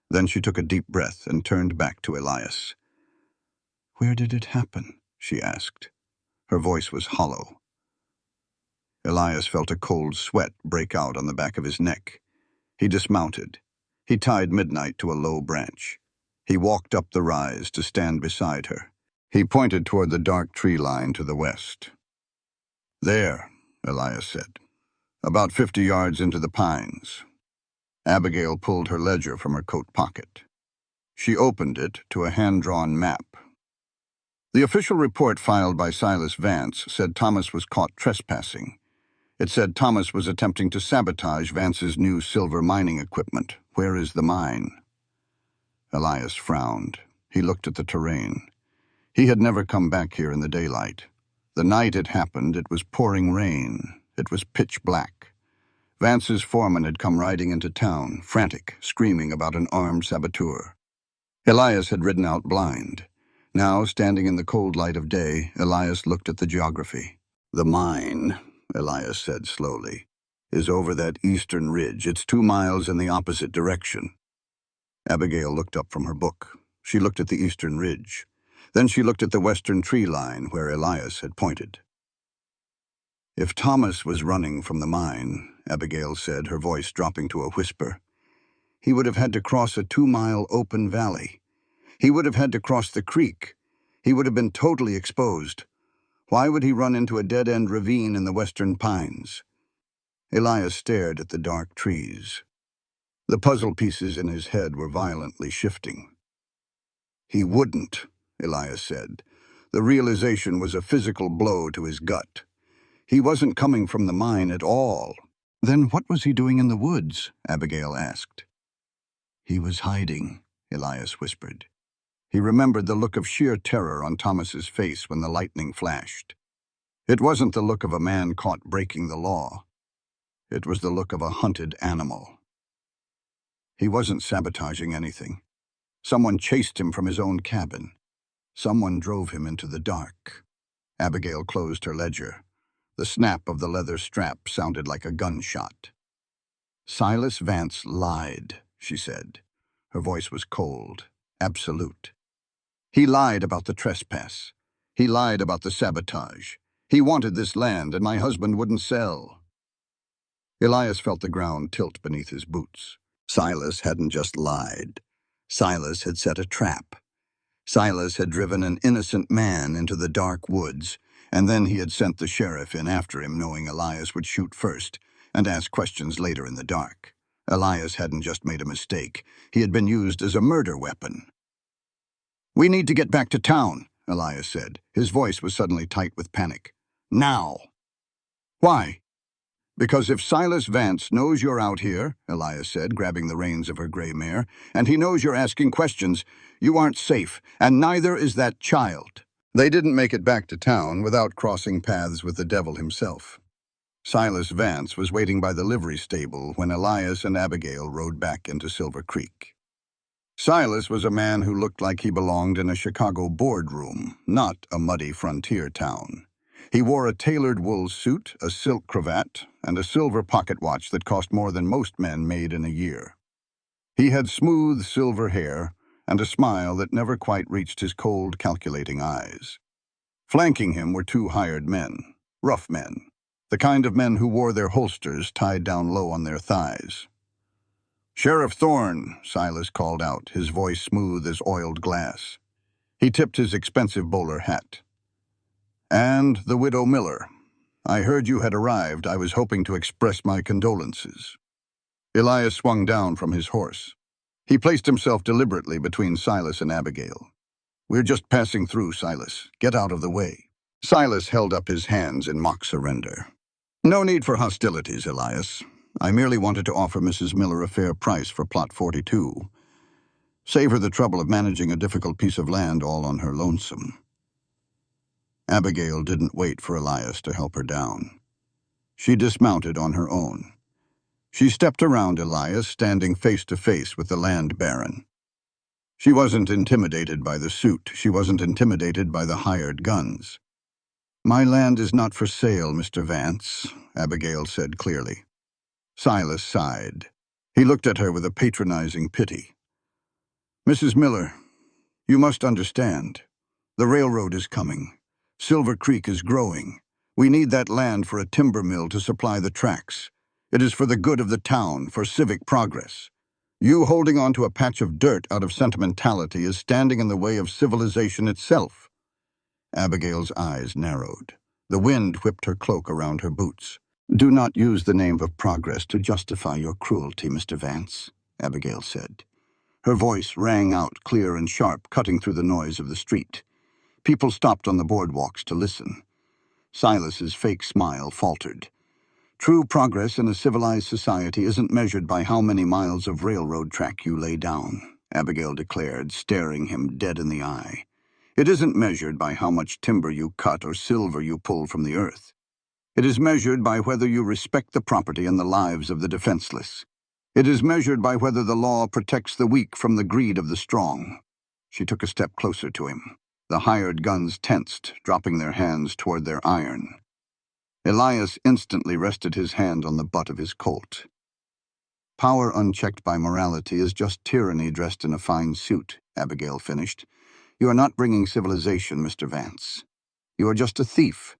Then she took a deep breath and turned back to Elias. "Where did it happen?" she asked. Her voice was hollow. Elias felt a cold sweat break out on the back of his neck. He dismounted. He tied Midnight to a low branch. He walked up the rise to stand beside her. He pointed toward the dark tree line to the west. "There," Elias said, "about 50 yards into the pines." Abigail pulled her ledger from her coat pocket. She opened it to a hand-drawn map. The official report filed by Silas Vance said Thomas was caught trespassing. It said Thomas was attempting to sabotage Vance's new silver mining equipment. Where is the mine? Elias frowned. He looked at the terrain. He had never come back here in the daylight. The night it happened, it was pouring rain. It was pitch black. Vance's foreman had come riding into town, frantic, screaming about an armed saboteur. Elias had ridden out blind. Now, standing in the cold light of day, Elias looked at the geography. "The mine," Elias said slowly, "is over that eastern ridge. It's 2 miles in the opposite direction." Abigail looked up from her book. She looked at the eastern ridge. Then she looked at the western tree line where Elias had pointed. "If Thomas was running from the mine," Abigail said, her voice dropping to a whisper, "he would have had to cross a 2-mile open valley. He would have had to cross the creek. He would have been totally exposed. Why would he run into a dead-end ravine in the western pines?" Elias stared at the dark trees. The puzzle pieces in his head were violently shifting. "He wouldn't," Elias said. The realization was a physical blow to his gut. He wasn't coming from the mine at all. "Then what was he doing in the woods?" Abigail asked. "He was hiding," Elias whispered. He remembered the look of sheer terror on Thomas's face when the lightning flashed. It wasn't the look of a man caught breaking the law. It was the look of a hunted animal. He wasn't sabotaging anything. Someone chased him from his own cabin. Someone drove him into the dark. Abigail closed her ledger. The snap of the leather strap sounded like a gunshot. "Silas Vance lied," she said. Her voice was cold, absolute. "He lied about the trespass. He lied about the sabotage. He wanted this land, and my husband wouldn't sell." Elias felt the ground tilt beneath his boots. Silas hadn't just lied. Silas had set a trap. Silas had driven an innocent man into the dark woods, and then he had sent the sheriff in after him, knowing Elias would shoot first and ask questions later in the dark. Elias hadn't just made a mistake. He had been used as a murder weapon. "We need to get back to town," Elias said. His voice was suddenly tight with panic. "Now." "Why?" "Because if Silas Vance knows you're out here," Elias said, grabbing the reins of her gray mare, "and he knows you're asking questions, you aren't safe, and neither is that child." They didn't make it back to town without crossing paths with the devil himself. Silas Vance was waiting by the livery stable when Elias and Abigail rode back into Silver Creek. Silas was a man who looked like he belonged in a Chicago boardroom, not a muddy frontier town. He wore a tailored wool suit, a silk cravat, and a silver pocket watch that cost more than most men made in a year. He had smooth silver hair and a smile that never quite reached his cold, calculating eyes. Flanking him were 2 hired men, rough men, the kind of men who wore their holsters tied down low on their thighs. "Sheriff Thorne," Silas called out, his voice smooth as oiled glass. He tipped his expensive bowler hat. "And the widow Miller. I heard you had arrived. I was hoping to express my condolences." Elias swung down from his horse. He placed himself deliberately between Silas and Abigail. "We're just passing through, Silas. Get out of the way." Silas held up his hands in mock surrender. "No need for hostilities, Elias. I merely wanted to offer Mrs. Miller a fair price for Plot 42. Save her the trouble of managing a difficult piece of land all on her lonesome." Abigail didn't wait for Elias to help her down. She dismounted on her own. She stepped around Elias, standing face to face with the land baron. She wasn't intimidated by the suit. She wasn't intimidated by the hired guns. "My land is not for sale, Mr. Vance," Abigail said clearly. Silas sighed. He looked at her with a patronizing pity. "Mrs. Miller, you must understand. The railroad is coming. Silver Creek is growing. We need that land for a timber mill to supply the tracks. It is for the good of the town, for civic progress. You holding on to a patch of dirt out of sentimentality is standing in the way of civilization itself." Abigail's eyes narrowed. The wind whipped her cloak around her boots. "Do not use the name of progress to justify your cruelty, Mr. Vance," Abigail said. Her voice rang out clear and sharp, cutting through the noise of the street. People stopped on the boardwalks to listen. Silas's fake smile faltered. "True progress in a civilized society isn't measured by how many miles of railroad track you lay down," Abigail declared, staring him dead in the eye. "It isn't measured by how much timber you cut or silver you pull from the earth. It is measured by whether you respect the property and the lives of the defenseless. It is measured by whether the law protects the weak from the greed of the strong." She took a step closer to him. The hired guns tensed, dropping their hands toward their iron. Elias instantly rested his hand on the butt of his Colt. "Power unchecked by morality is just tyranny dressed in a fine suit," Abigail finished. "You are not bringing civilization, Mr. Vance. You are just a thief,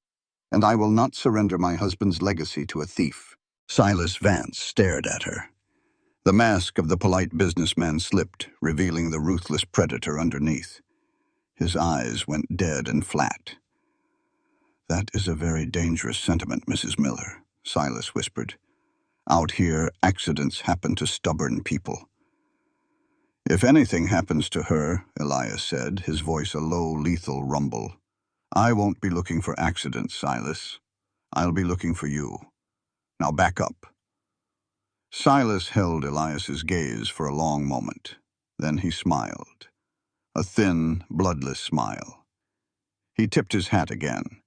and I will not surrender my husband's legacy to a thief." Silas Vance stared at her. The mask of the polite businessman slipped, revealing the ruthless predator underneath. His eyes went dead and flat. "That is a very dangerous sentiment, Mrs. Miller," Silas whispered. "Out here, accidents happen to stubborn people." "If anything happens to her," Elias said, his voice a low, lethal rumble, "I won't be looking for accidents, Silas. I'll be looking for you. Now back up." Silas held Elias's gaze for a long moment. Then he smiled. A thin, bloodless smile. He tipped his hat again.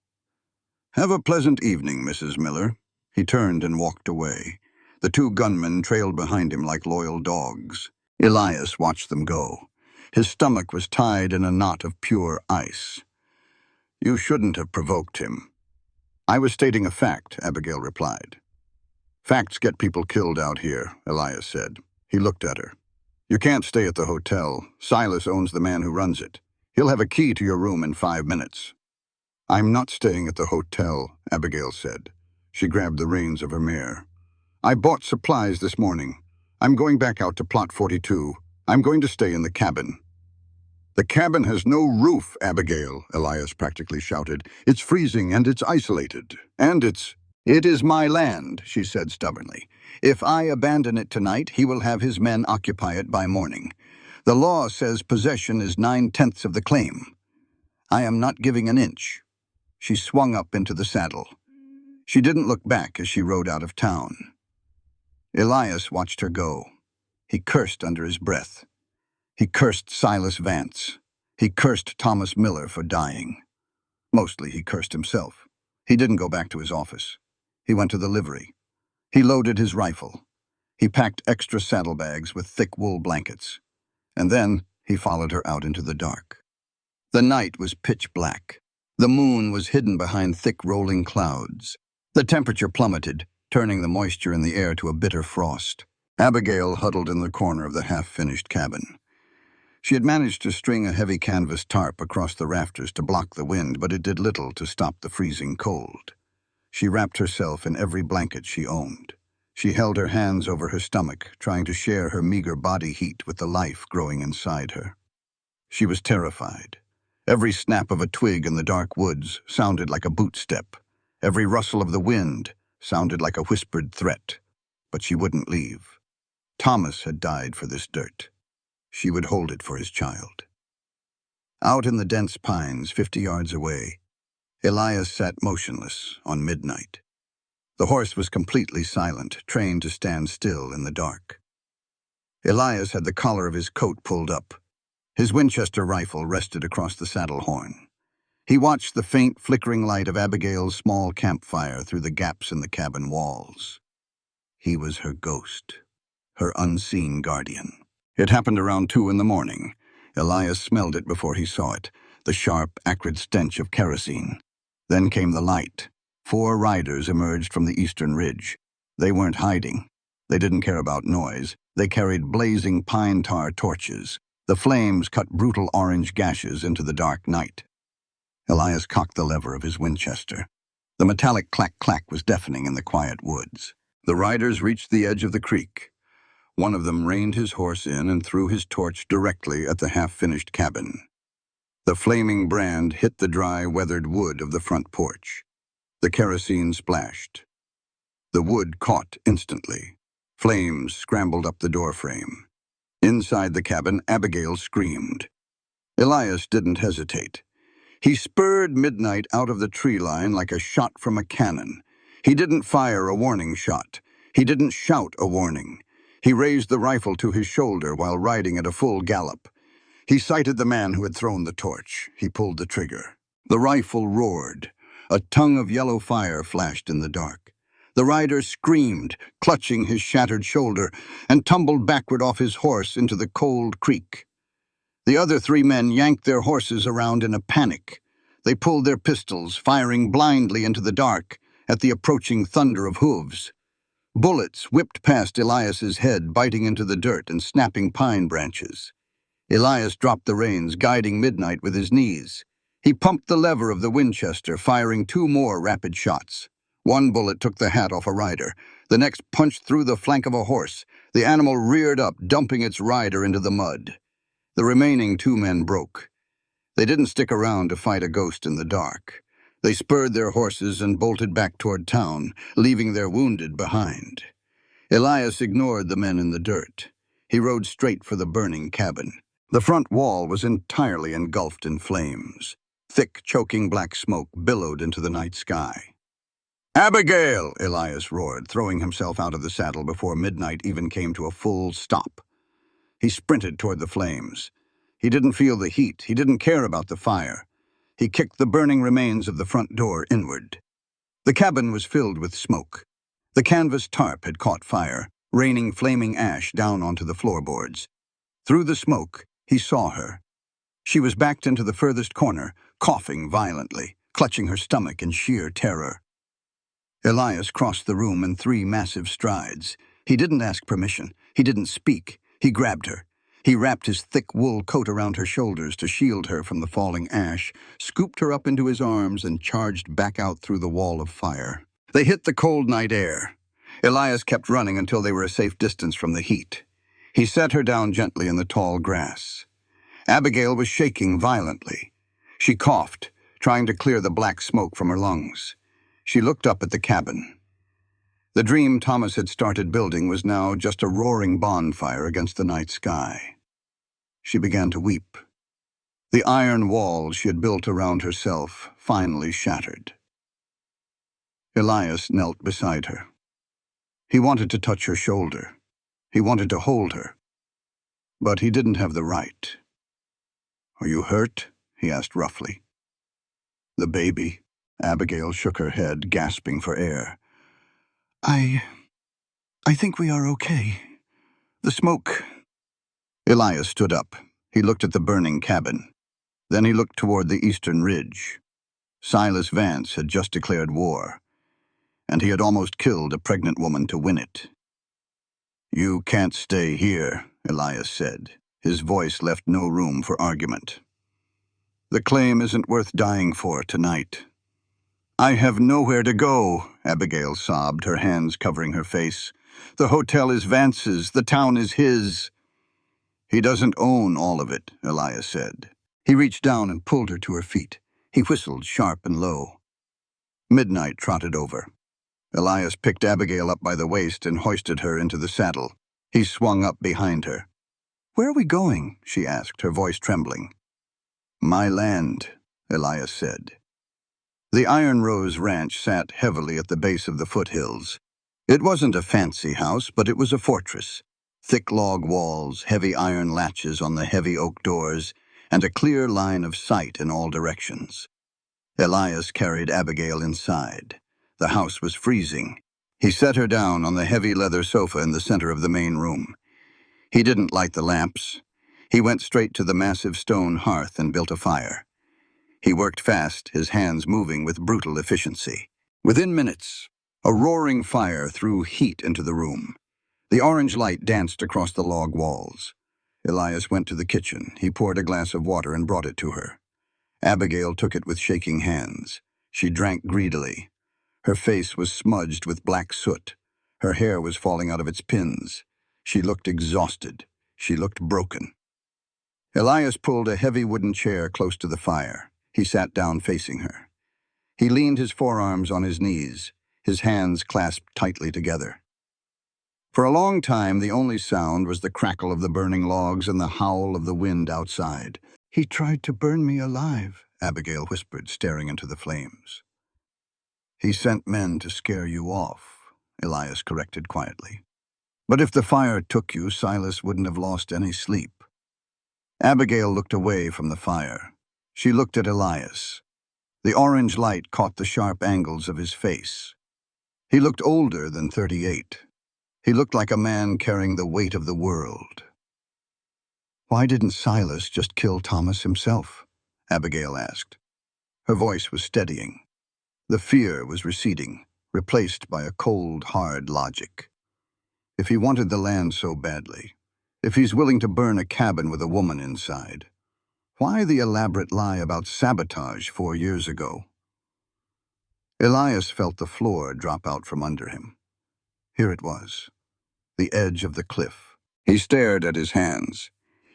"Have a pleasant evening, Mrs. Miller." He turned and walked away. The two gunmen trailed behind him like loyal dogs. Elias watched them go. His stomach was tied in a knot of pure ice. "You shouldn't have provoked him." "I was stating a fact," Abigail replied. "Facts get people killed out here," Elias said. He looked at her. "You can't stay at the hotel. Silas owns the man who runs it. He'll have a key to your room in 5 minutes." "I'm not staying at the hotel," Abigail said. She grabbed the reins of her mare. "I bought supplies this morning. I'm going back out to Plot 42. I'm going to stay in the cabin." "The cabin has no roof, Abigail," Elias practically shouted. "It's freezing and it's isolated. And it's—" "It is my land," she said stubbornly. "If I abandon it tonight, he will have his men occupy it by morning. The law says possession is 9/10 of the claim. I am not giving an inch." She swung up into the saddle. She didn't look back as she rode out of town. Elias watched her go. He cursed under his breath. He cursed Silas Vance. He cursed Thomas Miller for dying. Mostly he cursed himself. He didn't go back to his office. He went to the livery. He loaded his rifle. He packed extra saddlebags with thick wool blankets. And then he followed her out into the dark. The night was pitch black. The moon was hidden behind thick rolling clouds. The temperature plummeted, turning the moisture in the air to a bitter frost. Abigail huddled in the corner of the half-finished cabin. She had managed to string a heavy canvas tarp across the rafters to block the wind, but it did little to stop the freezing cold. She wrapped herself in every blanket she owned. She held her hands over her stomach, trying to share her meager body heat with the life growing inside her. She was terrified. Every snap of a twig in the dark woods sounded like a boot step. Every rustle of the wind sounded like a whispered threat. But she wouldn't leave. Thomas had died for this dirt. She would hold it for his child. Out in the dense pines 50 yards away, Elias sat motionless on midnight. The horse was completely silent, trained to stand still in the dark. Elias had the collar of his coat pulled up. His Winchester rifle rested across the saddle horn. He watched the faint, flickering light of Abigail's small campfire through the gaps in the cabin walls. He was her ghost, her unseen guardian. It happened around 2 in the morning. Elias smelled it before he saw it, the sharp, acrid stench of kerosene. Then came the light. 4 riders emerged from the eastern ridge. They weren't hiding. They didn't care about noise. They carried blazing pine tar torches. The flames cut brutal orange gashes into the dark night. Elias cocked the lever of his Winchester. The metallic clack-clack was deafening in the quiet woods. The riders reached the edge of the creek. One of them reined his horse in and threw his torch directly at the half-finished cabin. The flaming brand hit the dry, weathered wood of the front porch. The kerosene splashed. The wood caught instantly. Flames scrambled up the doorframe. Inside the cabin, Abigail screamed. Elias didn't hesitate. He spurred Midnight out of the tree line like a shot from a cannon. He didn't fire a warning shot. He didn't shout a warning. He raised the rifle to his shoulder while riding at a full gallop. He sighted the man who had thrown the torch. He pulled the trigger. The rifle roared. A tongue of yellow fire flashed in the dark. The rider screamed, clutching his shattered shoulder, and tumbled backward off his horse into the cold creek. The other 3 men yanked their horses around in a panic. They pulled their pistols, firing blindly into the dark at the approaching thunder of hooves. Bullets whipped past Elias's head, biting into the dirt and snapping pine branches. Elias dropped the reins, guiding Midnight with his knees. He pumped the lever of the Winchester, firing 2 more rapid shots. One bullet took the hat off a rider. The next punched through the flank of a horse. The animal reared up, dumping its rider into the mud. The remaining 2 men broke. They didn't stick around to fight a ghost in the dark. They spurred their horses and bolted back toward town, leaving their wounded behind. Elias ignored the men in the dirt. He rode straight for the burning cabin. The front wall was entirely engulfed in flames. Thick, choking black smoke billowed into the night sky. "Abigail!" Elias roared, throwing himself out of the saddle before Midnight even came to a full stop. He sprinted toward the flames. He didn't feel the heat. He didn't care about the fire. He kicked the burning remains of the front door inward. The cabin was filled with smoke. The canvas tarp had caught fire, raining flaming ash down onto the floorboards. Through the smoke, he saw her. She was backed into the furthest corner, coughing violently, clutching her stomach in sheer terror. Elias crossed the room in 3 massive strides. He didn't ask permission. He didn't speak. He grabbed her. He wrapped his thick wool coat around her shoulders to shield her from the falling ash, scooped her up into his arms, and charged back out through the wall of fire. They hit the cold night air. Elias kept running until they were a safe distance from the heat. He set her down gently in the tall grass. Abigail was shaking violently. She coughed, trying to clear the black smoke from her lungs. She looked up at the cabin. The dream Thomas had started building was now just a roaring bonfire against the night sky. She began to weep. The iron wall she had built around herself finally shattered. Elias knelt beside her. He wanted to touch her shoulder. He wanted to hold her. But he didn't have the right. "Are you hurt?" he asked roughly. "The baby." Abigail shook her head, gasping for air. I think we are okay. The smoke." Elias stood up. He looked at the burning cabin. Then he looked toward the eastern ridge. Silas Vance had just declared war, and he had almost killed a pregnant woman to win it. "You can't stay here," Elias said. His voice left no room for argument. "The claim isn't worth dying for tonight." "I have nowhere to go," Abigail sobbed, her hands covering her face. "The hotel is Vance's. The town is his." "He doesn't own all of it," Elias said. He reached down and pulled her to her feet. He whistled sharp and low. Midnight trotted over. Elias picked Abigail up by the waist and hoisted her into the saddle. He swung up behind her. "Where are we going?" she asked, her voice trembling. "My land," Elias said. The Iron Rose Ranch sat heavily at the base of the foothills. It wasn't a fancy house, but it was a fortress. Thick log walls, heavy iron latches on the heavy oak doors, and a clear line of sight in all directions. Elias carried Abigail inside. The house was freezing. He set her down on the heavy leather sofa in the center of the main room. He didn't light the lamps. He went straight to the massive stone hearth and built a fire. He worked fast, his hands moving with brutal efficiency. Within minutes, a roaring fire threw heat into the room. The orange light danced across the log walls. Elias went to the kitchen. He poured a glass of water and brought it to her. Abigail took it with shaking hands. She drank greedily. Her face was smudged with black soot. Her hair was falling out of its pins. She looked exhausted. She looked broken. Elias pulled a heavy wooden chair close to the fire. He sat down facing her. He leaned his forearms on his knees, his hands clasped tightly together. For a long time, the only sound was the crackle of the burning logs and the howl of the wind outside. "He tried to burn me alive," Abigail whispered, staring into the flames. "He sent men to scare you off," Elias corrected quietly. "But if the fire took you, Silas wouldn't have lost any sleep." Abigail looked away from the fire. She looked at Elias. The orange light caught the sharp angles of his face. He looked older than 38. He looked like a man carrying the weight of the world. "Why didn't Silas just kill Thomas himself?" Abigail asked. Her voice was steadying. The fear was receding, replaced by a cold, hard logic. If he wanted the land so badly, if he's willing to burn a cabin with a woman inside, why the elaborate lie about sabotage 4 years ago? Elias felt the floor drop out from under him. Here it was, the edge of the cliff. He stared at his hands.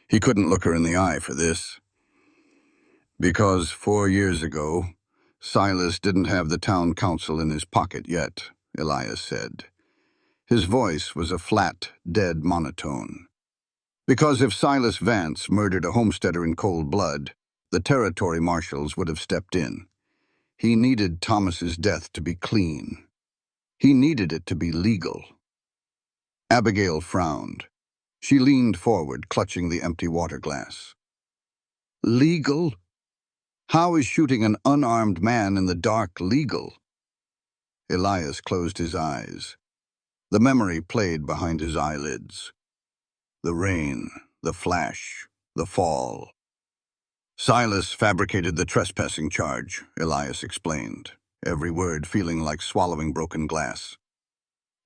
He couldn't look her in the eye for this. "Because 4 years ago, Silas didn't have the town council in his pocket yet," Elias said. His voice was a flat, dead monotone. "Because if Silas Vance murdered a homesteader in cold blood, the territory marshals would have stepped in. He needed Thomas's death to be clean. He needed it to be legal." Abigail frowned. She leaned forward, clutching the empty water glass. "Legal? How is shooting an unarmed man in the dark legal?" Elias closed his eyes. The memory played behind his eyelids. The rain, the flash, the fall. "Silas fabricated the trespassing charge," Elias explained, every word feeling like swallowing broken glass.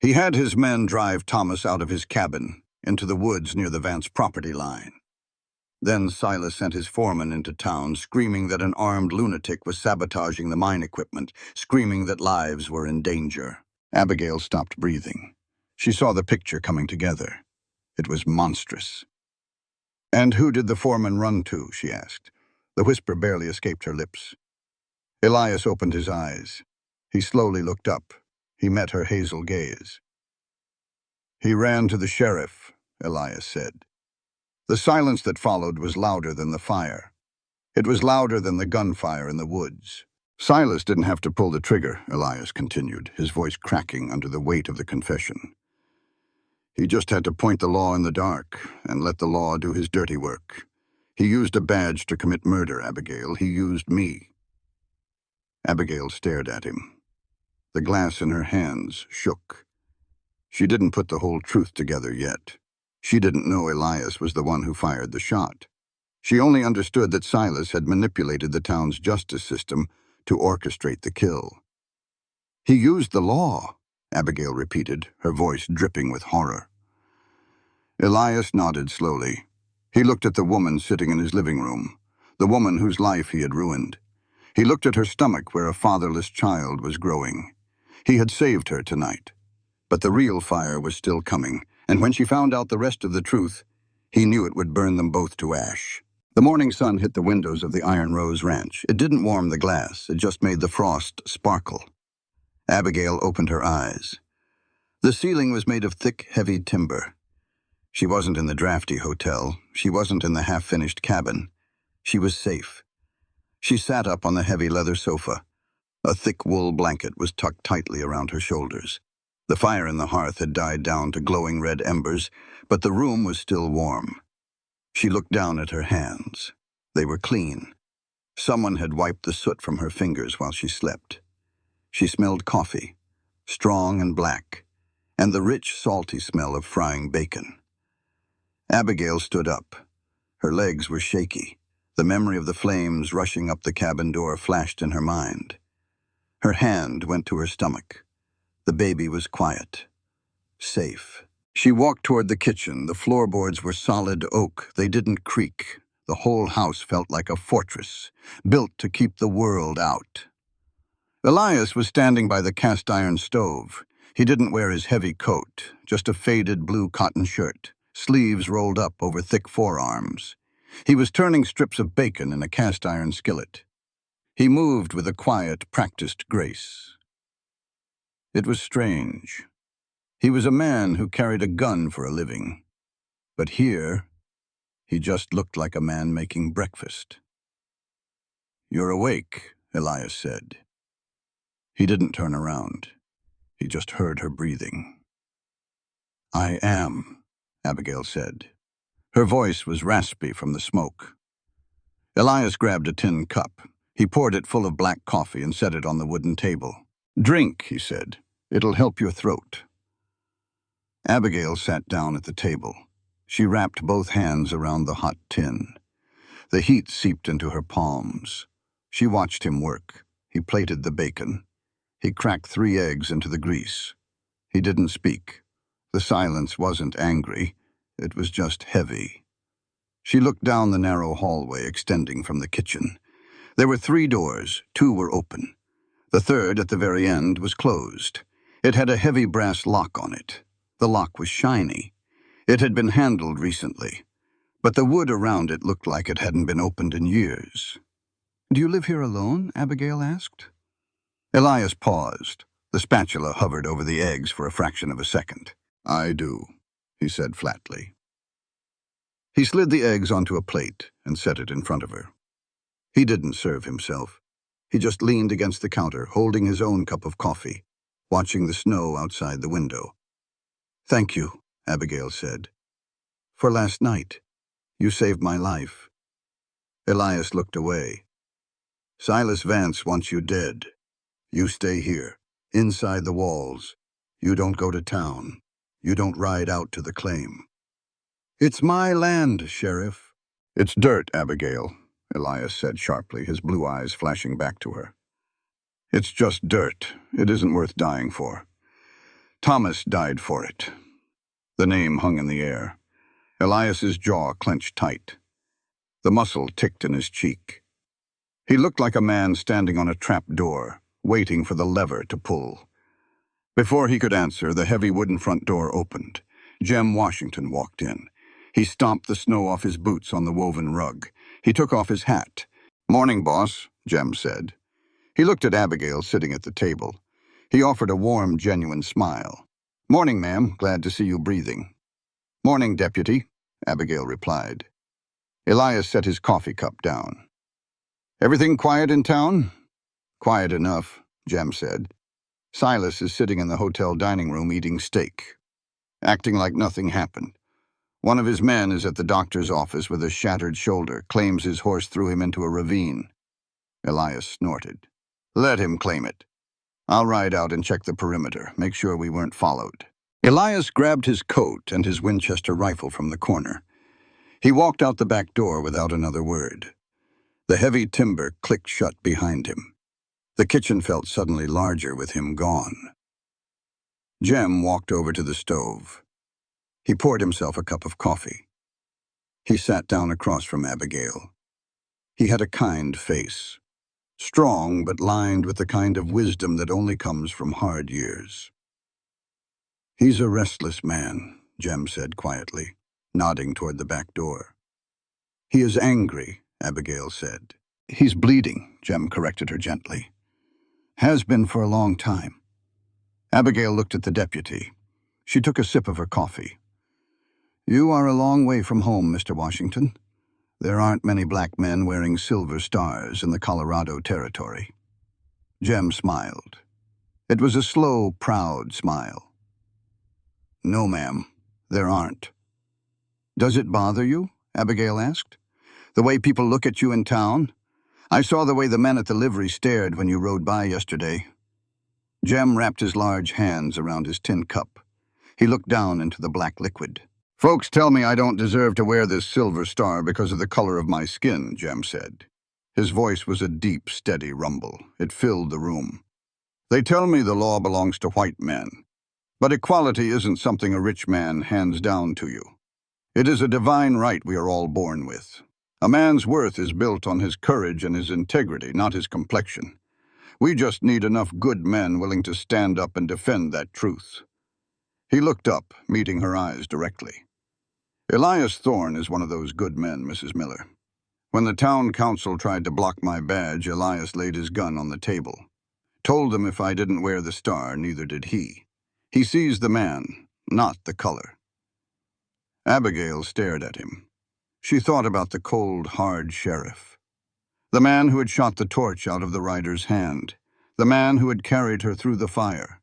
"He had his men drive Thomas out of his cabin, into the woods near the Vance property line. Then Silas sent his foreman into town, screaming that an armed lunatic was sabotaging the mine equipment, screaming that lives were in danger." Abigail stopped breathing. She saw the picture coming together. It was monstrous. "And who did the foreman run to?" she asked. The whisper barely escaped her lips. Elias opened his eyes. He slowly looked up. He met her hazel gaze. "He ran to the sheriff," Elias said. The silence that followed was louder than the fire. It was louder than the gunfire in the woods. "Silas didn't have to pull the trigger," Elias continued, his voice cracking under the weight of the confession. "He just had to point the law in the dark and let the law do his dirty work. He used a badge to commit murder, Abigail. He used me." Abigail stared at him. The glass in her hands shook. She didn't put the whole truth together yet. She didn't know Elias was the one who fired the shot. She only understood that Silas had manipulated the town's justice system to orchestrate the kill. "He used the law," Abigail repeated, her voice dripping with horror. Elias nodded slowly. He looked at the woman sitting in his living room, the woman whose life he had ruined. He looked at her stomach where a fatherless child was growing. He had saved her tonight. But the real fire was still coming, and when she found out the rest of the truth, he knew it would burn them both to ash. The morning sun hit the windows of the Iron Rose Ranch. It didn't warm the glass, it just made the frost sparkle. Abigail opened her eyes. The ceiling was made of thick, heavy timber. She wasn't in the drafty hotel. She wasn't in the half-finished cabin. She was safe. She sat up on the heavy leather sofa. A thick wool blanket was tucked tightly around her shoulders. The fire in the hearth had died down to glowing red embers, but the room was still warm. She looked down at her hands. They were clean. Someone had wiped the soot from her fingers while she slept. She smelled coffee, strong and black, and the rich, salty smell of frying bacon. Abigail stood up. Her legs were shaky. The memory of the flames rushing up the cabin door flashed in her mind. Her hand went to her stomach. The baby was quiet, safe. She walked toward the kitchen. The floorboards were solid oak. They didn't creak. The whole house felt like a fortress, built to keep the world out. Elias was standing by the cast-iron stove. He didn't wear his heavy coat, just a faded blue cotton shirt, sleeves rolled up over thick forearms. He was turning strips of bacon in a cast-iron skillet. He moved with a quiet, practiced grace. It was strange. He was a man who carried a gun for a living. But here, he just looked like a man making breakfast. "You're awake," Elias said. He didn't turn around. He just heard her breathing. "I am," Abigail said. Her voice was raspy from the smoke. Elias grabbed a tin cup. He poured it full of black coffee and set it on the wooden table. "Drink," he said. "It'll help your throat." Abigail sat down at the table. She wrapped both hands around the hot tin. The heat seeped into her palms. She watched him work. He plated the bacon. He cracked 3 eggs into the grease. He didn't speak. The silence wasn't angry. It was just heavy. She looked down the narrow hallway extending from the kitchen. There were 3 doors. 2 were open. The third, at the very end, was closed. It had a heavy brass lock on it. The lock was shiny. It had been handled recently, but the wood around it looked like it hadn't been opened in years. "Do you live here alone?" Abigail asked. Elias paused. The spatula hovered over the eggs for a fraction of a second. "I do," he said flatly. He slid the eggs onto a plate and set it in front of her. He didn't serve himself. He just leaned against the counter, holding his own cup of coffee, watching the snow outside the window. "Thank you," Abigail said. "For last night. You saved my life." Elias looked away. "Silas Vance wants you dead. You stay here, inside the walls. You don't go to town. You don't ride out to the claim." "It's my land, Sheriff." "It's dirt, Abigail," Elias said sharply, his blue eyes flashing back to her. "It's just dirt. It isn't worth dying for. Thomas died for it." The name hung in the air. Elias's jaw clenched tight. The muscle ticked in his cheek. He looked like a man standing on a trap door, waiting for the lever to pull. Before he could answer, the heavy wooden front door opened. Jem Washington walked in. He stomped the snow off his boots on the woven rug. He took off his hat. "Morning, boss," Jem said. He looked at Abigail sitting at the table. He offered a warm, genuine smile. "Morning, ma'am. Glad to see you breathing." "Morning, deputy," Abigail replied. Elias set his coffee cup down. "Everything quiet in town?" "Quiet enough," Jem said. "Silas is sitting in the hotel dining room eating steak, acting like nothing happened. One of his men is at the doctor's office with a shattered shoulder, claims his horse threw him into a ravine." Elias snorted. "Let him claim it. I'll ride out and check the perimeter, make sure we weren't followed." Elias grabbed his coat and his Winchester rifle from the corner. He walked out the back door without another word. The heavy timber clicked shut behind him. The kitchen felt suddenly larger with him gone. Jem walked over to the stove. He poured himself a cup of coffee. He sat down across from Abigail. He had a kind face, strong but lined with the kind of wisdom that only comes from hard years. "He's a restless man," Jem said quietly, nodding toward the back door. "He is angry," Abigail said. "He's bleeding," Jem corrected her gently. "Has been for a long time." Abigail looked at the deputy. She took a sip of her coffee. "You are a long way from home, Mr. Washington. There aren't many black men wearing silver stars in the Colorado Territory." Jem smiled. It was a slow, proud smile. "No, ma'am, there aren't." "Does it bother you?" Abigail asked. "The way people look at you in town? I saw the way the men at the livery stared when you rode by yesterday." Jem wrapped his large hands around his tin cup. He looked down into the black liquid. "Folks tell me I don't deserve to wear this silver star because of the color of my skin," Jem said. His voice was a deep, steady rumble. It filled the room. "They tell me the law belongs to white men. But equality isn't something a rich man hands down to you. It is a divine right we are all born with. A man's worth is built on his courage and his integrity, not his complexion. We just need enough good men willing to stand up and defend that truth." He looked up, meeting her eyes directly. Elias Thorne is one of those good men, Mrs. Miller. When the town council tried to block my badge, Elias laid his gun on the table. Told them if I didn't wear the star, neither did he. He sees the man, not the color. Abigail stared at him. She thought about the cold, hard sheriff. The man who had shot the torch out of the rider's hand. The man who had carried her through the fire.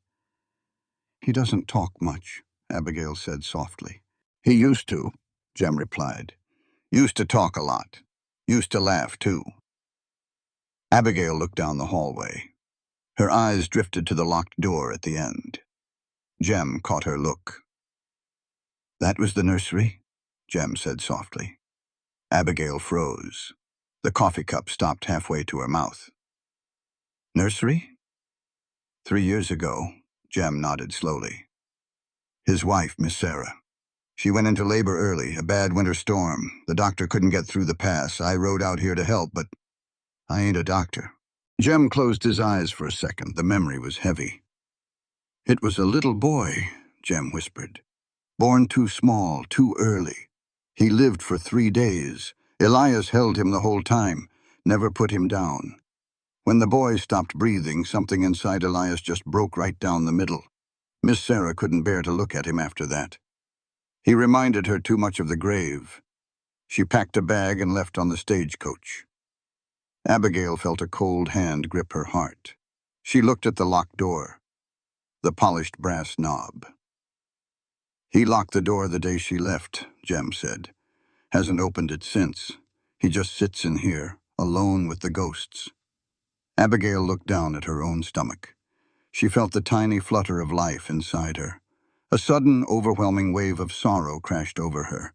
"He doesn't talk much," Abigail said softly. "He used to," Jem replied. "Used to talk a lot. Used to laugh, too." Abigail looked down the hallway. Her eyes drifted to the locked door at the end. Jem caught her look. "That was the nursery?" Jem said softly. Abigail froze. The coffee cup stopped halfway to her mouth. "Nursery?" "3 years ago," Jem nodded slowly. "His wife, Miss Sarah. She went into labor early, a bad winter storm. The doctor couldn't get through the pass. I rode out here to help, but I ain't a doctor." Jem closed his eyes for a second. The memory was heavy. "It was a little boy," Jem whispered. "Born too small, too early. He lived for 3 days. Elias held him the whole time, never put him down. When the boy stopped breathing, something inside Elias just broke right down the middle. Miss Sarah couldn't bear to look at him after that. He reminded her too much of the grave. She packed a bag and left on the stagecoach." Abigail felt a cold hand grip her heart. She looked at the locked door, the polished brass knob. "He locked the door the day she left," Jem said. "Hasn't opened it since. He just sits in here, alone with the ghosts." Abigail looked down at her own stomach. She felt the tiny flutter of life inside her. A sudden, overwhelming wave of sorrow crashed over her,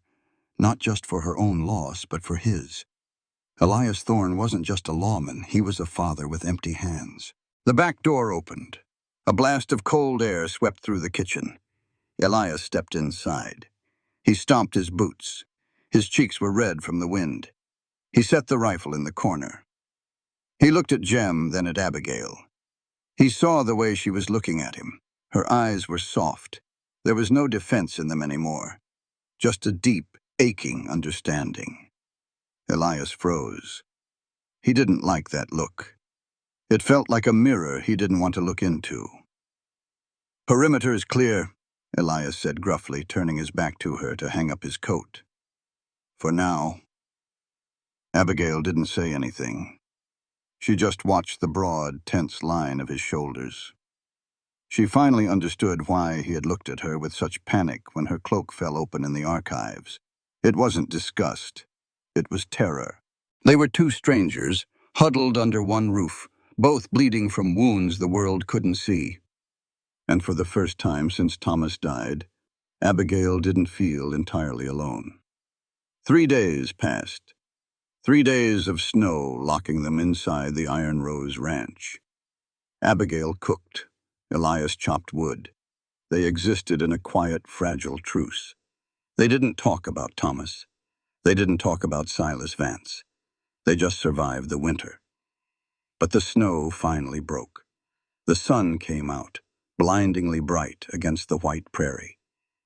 not just for her own loss, but for his. Elias Thorne wasn't just a lawman, he was a father with empty hands. The back door opened. A blast of cold air swept through the kitchen. Elias stepped inside. He stomped his boots. His cheeks were red from the wind. He set the rifle in the corner. He looked at Jem, then at Abigail. He saw the way she was looking at him. Her eyes were soft. There was no defense in them anymore, just a deep, aching understanding. Elias froze. He didn't like that look. It felt like a mirror he didn't want to look into. "Perimeter is clear," Elias said gruffly, turning his back to her to hang up his coat. "For now." Abigail didn't say anything. She just watched the broad, tense line of his shoulders. She finally understood why he had looked at her with such panic when her cloak fell open in the archives. It wasn't disgust. It was terror. They were two strangers, huddled under one roof, both bleeding from wounds the world couldn't see. And for the first time since Thomas died, Abigail didn't feel entirely alone. 3 days passed. 3 days of snow locking them inside the Iron Rose Ranch. Abigail cooked. Elias chopped wood. They existed in a quiet, fragile truce. They didn't talk about Thomas. They didn't talk about Silas Vance. They just survived the winter. But the snow finally broke. The sun came out, blindingly bright against the white prairie.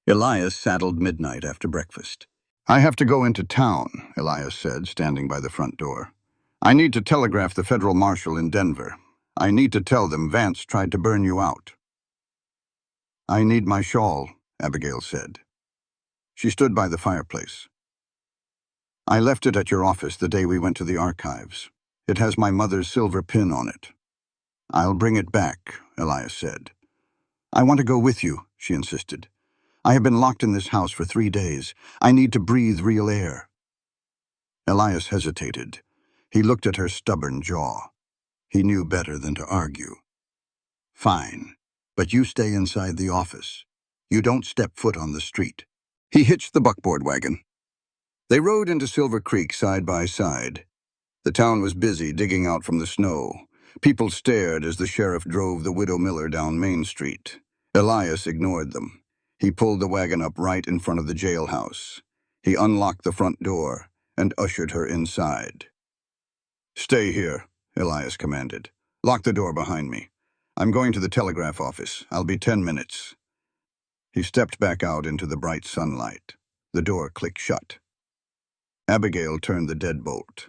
Elias saddled midnight after breakfast. "I have to go into town," Elias said, standing by the front door. "I need to telegraph the federal marshal in Denver. I need to tell them Vance tried to burn you out." "I need my shawl," Abigail said. She stood by the fireplace. "I left it at your office the day we went to the archives. It has my mother's silver pin on it." "I'll bring it back," Elias said. "I want to go with you," she insisted. "I have been locked in this house for 3 days. I need to breathe real air." Elias hesitated. He looked at her stubborn jaw. He knew better than to argue. "Fine, but you stay inside the office. You don't step foot on the street." He hitched the buckboard wagon. They rode into Silver Creek side by side. The town was busy digging out from the snow. People stared as the sheriff drove the Widow Miller down Main Street. Elias ignored them. He pulled the wagon up right in front of the jailhouse. He unlocked the front door and ushered her inside. "Stay here," Elias commanded. "Lock the door behind me. I'm going to the telegraph office. I'll be 10 minutes. He stepped back out into the bright sunlight. The door clicked shut. Abigail turned the deadbolt.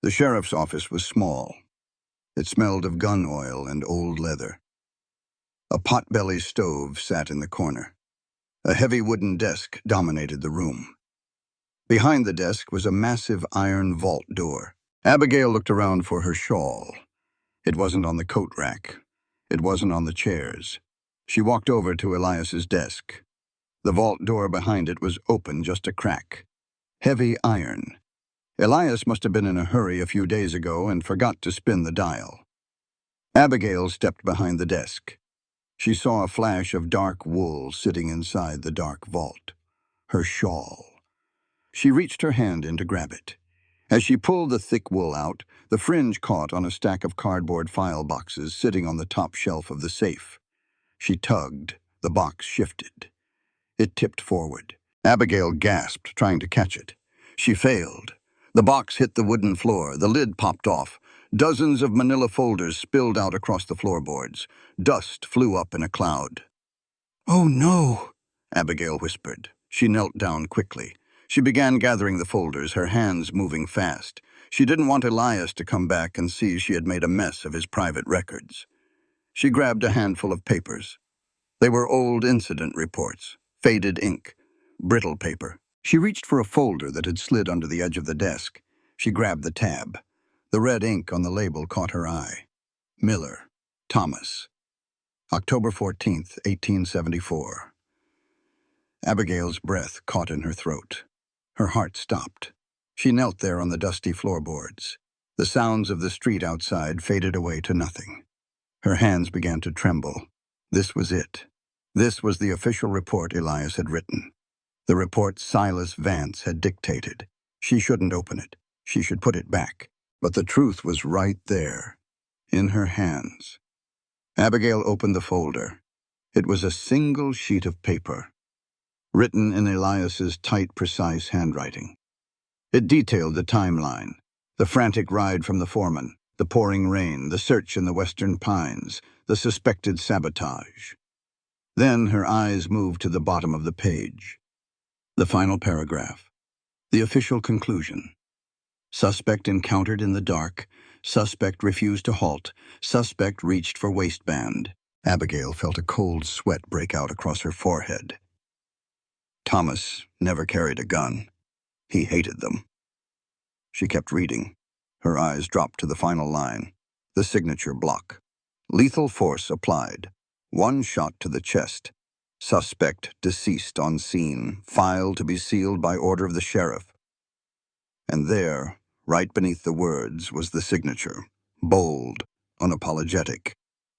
The sheriff's office was small. It smelled of gun oil and old leather. A pot-belly stove sat in the corner. A heavy wooden desk dominated the room. Behind the desk was a massive iron vault door. Abigail looked around for her shawl. It wasn't on the coat rack. It wasn't on the chairs. She walked over to Elias's desk. The vault door behind it was open, just a crack. Heavy iron. Elias must have been in a hurry a few days ago and forgot to spin the dial. Abigail stepped behind the desk. She saw a flash of dark wool sitting inside the dark vault. Her shawl. She reached her hand in to grab it. As she pulled the thick wool out, the fringe caught on a stack of cardboard file boxes sitting on the top shelf of the safe. She tugged. The box shifted. It tipped forward. Abigail gasped, trying to catch it. She failed. The box hit the wooden floor. The lid popped off. Dozens of manila folders spilled out across the floorboards. Dust flew up in a cloud. "Oh, no," Abigail whispered. She knelt down quickly. She began gathering the folders, her hands moving fast. She didn't want Elias to come back and see she had made a mess of his private records. She grabbed a handful of papers. They were old incident reports, faded ink, brittle paper. She reached for a folder that had slid under the edge of the desk. She grabbed the tab. The red ink on the label caught her eye. Miller, Thomas. October 14th, 1874. Abigail's breath caught in her throat. Her heart stopped. She knelt there on the dusty floorboards. The sounds of the street outside faded away to nothing. Her hands began to tremble. This was it. This was the official report Elias had written. The report Silas Vance had dictated. She shouldn't open it. She should put it back. But the truth was right there, in her hands. Abigail opened the folder. It was a single sheet of paper, written in Elias's tight, precise handwriting. It detailed the timeline, the frantic ride from the foreman, the pouring rain, the search in the western pines, the suspected sabotage. Then her eyes moved to the bottom of the page. The final paragraph. The official conclusion. Suspect encountered in the dark. Suspect refused to halt. Suspect reached for waistband. Abigail felt a cold sweat break out across her forehead. Thomas never carried a gun. He hated them. She kept reading. Her eyes dropped to the final line. The signature block. Lethal force applied. 1 shot to the chest. Suspect deceased on scene. File to be sealed by order of the sheriff. And there, right beneath the words, was the signature. Bold, unapologetic.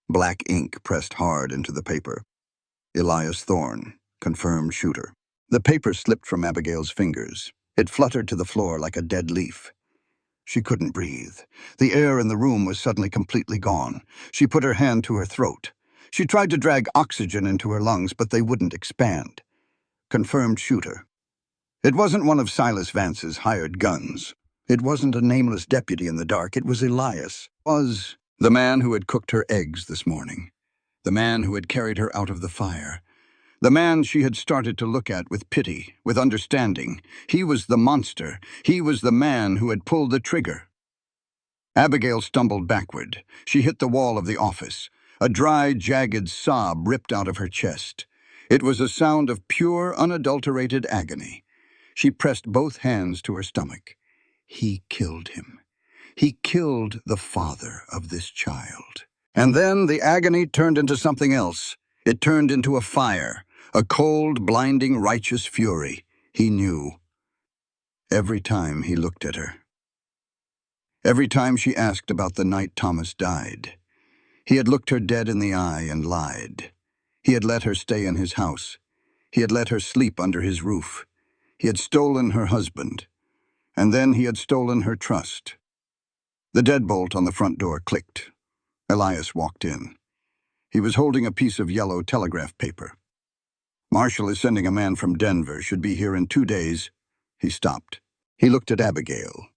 Black ink pressed hard into the paper. Elias Thorne, confirmed shooter. The paper slipped from Abigail's fingers. It fluttered to the floor like a dead leaf. She couldn't breathe. The air in the room was suddenly completely gone. She put her hand to her throat. She tried to drag oxygen into her lungs, but they wouldn't expand. Confirmed shooter. It wasn't one of Silas Vance's hired guns. It wasn't a nameless deputy in the dark. It was Elias. It was the man who had cooked her eggs this morning. The man who had carried her out of the fire. The man she had started to look at with pity, with understanding. He was the monster. He was the man who had pulled the trigger. Abigail stumbled backward. She hit the wall of the office. A dry, jagged sob ripped out of her chest. It was a sound of pure, unadulterated agony. She pressed both hands to her stomach. He killed him. He killed the father of this child. And then the agony turned into something else. It turned into a fire. A cold, blinding, righteous fury. He knew. Every time he looked at her. Every time she asked about the night Thomas died. He had looked her dead in the eye and lied. He had let her stay in his house. He had let her sleep under his roof. He had stolen her husband. And then he had stolen her trust. The deadbolt on the front door clicked. Elias walked in. He was holding a piece of yellow telegraph paper. "Marshall is sending a man from Denver. Should be here in 2 days." He stopped. He looked at Abigail.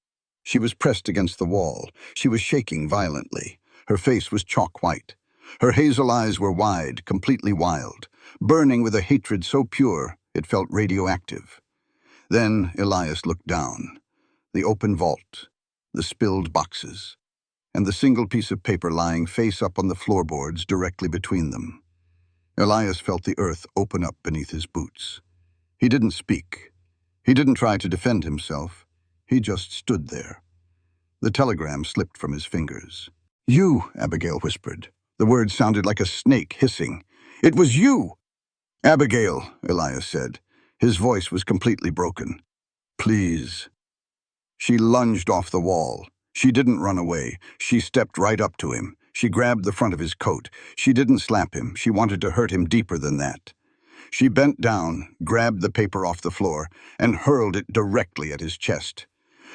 She was pressed against the wall. She was shaking violently. Her face was chalk white. Her hazel eyes were wide, completely wild, burning with a hatred so pure it felt radioactive. Then Elias looked down. The open vault, the spilled boxes, and the single piece of paper lying face up on the floorboards directly between them. Elias felt the earth open up beneath his boots. He didn't speak. He didn't try to defend himself. He just stood there. The telegram slipped from his fingers. "You," Abigail whispered. The word sounded like a snake hissing. "It was you!" "Abigail," Elias said. His voice was completely broken. "Please." She lunged off the wall. She didn't run away. She stepped right up to him. She grabbed the front of his coat. She didn't slap him. She wanted to hurt him deeper than that. She bent down, grabbed the paper off the floor, and hurled it directly at his chest.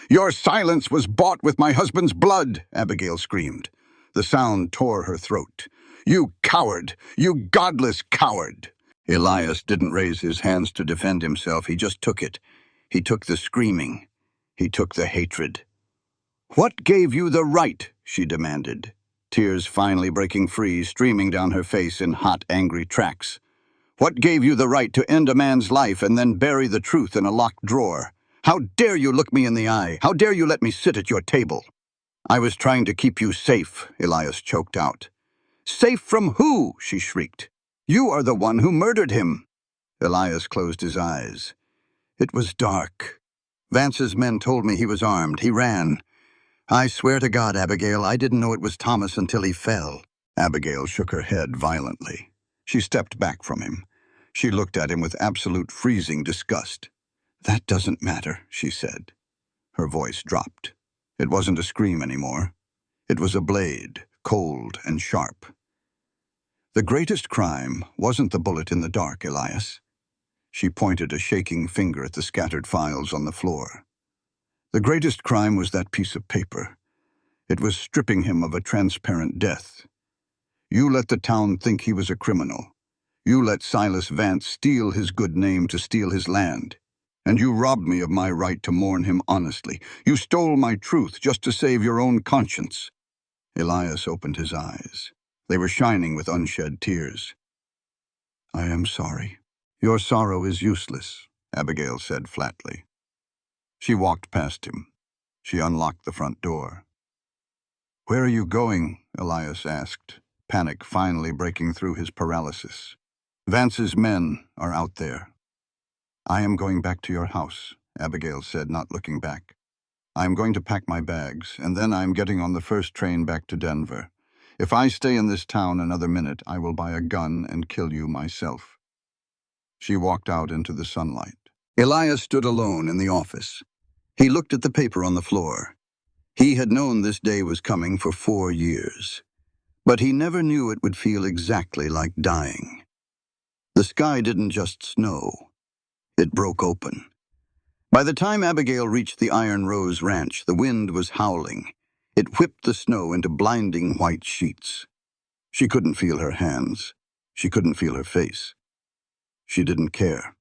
"Your silence was bought with my husband's blood," Abigail screamed. The sound tore her throat. "You coward! You godless coward!" Elias didn't raise his hands to defend himself. He just took it. He took the screaming. He took the hatred. "What gave you the right?" she demanded, tears finally breaking free, streaming down her face in hot, angry tracks. "What gave you the right to end a man's life and then bury the truth in a locked drawer? How dare you look me in the eye? How dare you let me sit at your table?" "I was trying to keep you safe," Elias choked out. "Safe from who?" she shrieked. "You are the one who murdered him." Elias closed his eyes. "It was dark. Vance's men told me he was armed. He ran. I swear to God, Abigail, I didn't know it was Thomas until he fell." Abigail shook her head violently. She stepped back from him. She looked at him with absolute freezing disgust. "That doesn't matter," she said. Her voice dropped. It wasn't a scream anymore. It was a blade, cold and sharp. "The greatest crime wasn't the bullet in the dark, Elias." She pointed a shaking finger at the scattered files on the floor. "The greatest crime was that piece of paper. It was stripping him of a transparent death. You let the town think he was a criminal. You let Silas Vance steal his good name to steal his land. And you robbed me of my right to mourn him honestly. You stole my truth just to save your own conscience." Elias opened his eyes. They were shining with unshed tears. "I am sorry." "Your sorrow is useless," Abigail said flatly. She walked past him. She unlocked the front door. "Where are you going?" Elias asked, panic finally breaking through his paralysis. "Vance's men are out there." "I am going back to your house," Abigail said, not looking back. "I am going to pack my bags, and then I am getting on the first train back to Denver. If I stay in this town another minute, I will buy a gun and kill you myself." She walked out into the sunlight. Elias stood alone in the office. He looked at the paper on the floor. He had known this day was coming for 4 years, but he never knew it would feel exactly like dying. The sky didn't just snow. It broke open. By the time Abigail reached the Iron Rose Ranch, the wind was howling. It whipped the snow into blinding white sheets. She couldn't feel her hands. She couldn't feel her face. She didn't care.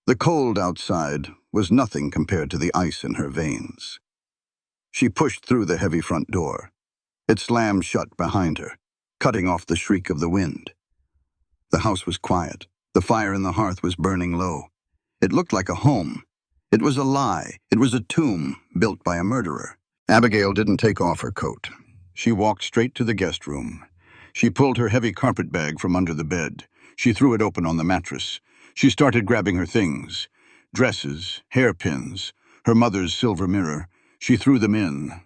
The cold outside was nothing compared to the ice in her veins. She pushed through the heavy front door. It slammed shut behind her, cutting off the shriek of the wind. The house was quiet. The fire in the hearth was burning low. It looked like a home. It was a lie. It was a tomb built by a murderer. Abigail didn't take off her coat. She walked straight to the guest room. She pulled her heavy carpet bag from under the bed. She threw it open on the mattress. She started grabbing her things. Dresses, hairpins, her mother's silver mirror. She threw them in.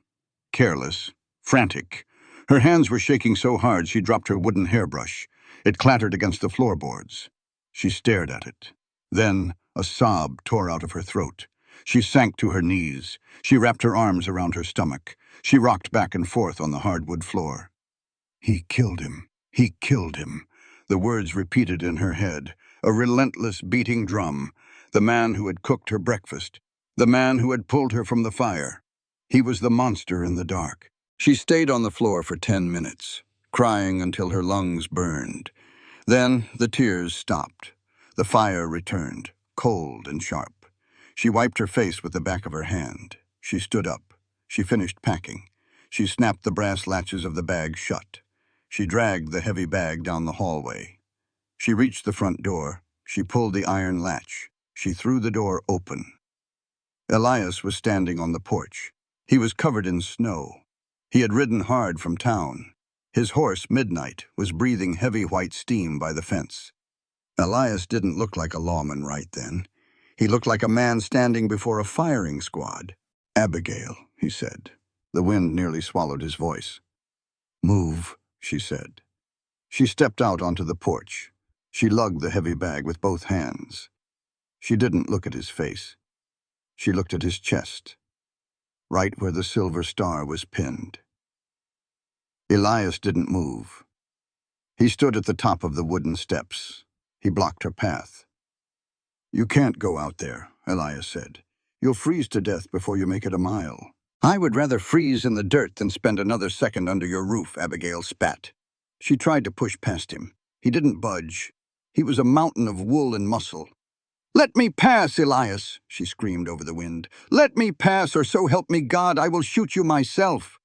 Careless, frantic. Her hands were shaking so hard she dropped her wooden hairbrush. It clattered against the floorboards. She stared at it. Then a sob tore out of her throat. She sank to her knees. She wrapped her arms around her stomach. She rocked back and forth on the hardwood floor. "He killed him. He killed him." The words repeated in her head, a relentless beating drum. The man who had cooked her breakfast. The man who had pulled her from the fire. He was the monster in the dark. She stayed on the floor for 10 minutes, crying until her lungs burned. Then the tears stopped. The fire returned, cold and sharp. She wiped her face with the back of her hand. She stood up. She finished packing. She snapped the brass latches of the bag shut. She dragged the heavy bag down the hallway. She reached the front door. She pulled the iron latch. She threw the door open. Elias was standing on the porch. He was covered in snow. He had ridden hard from town. His horse, Midnight, was breathing heavy white steam by the fence. Elias didn't look like a lawman right then. He looked like a man standing before a firing squad. "Abigail," he said. The wind nearly swallowed his voice. "Move," she said. She stepped out onto the porch. She lugged the heavy bag with both hands. She didn't look at his face. She looked at his chest, right where the silver star was pinned. Elias didn't move. He stood at the top of the wooden steps. He blocked her path. "You can't go out there," Elias said. "You'll freeze to death before you make it a mile." "I would rather freeze in the dirt than spend another second under your roof," Abigail spat. She tried to push past him. He didn't budge. He was a mountain of wool and muscle. "Let me pass, Elias," she screamed over the wind. "Let me pass, or so help me God, I will shoot you myself."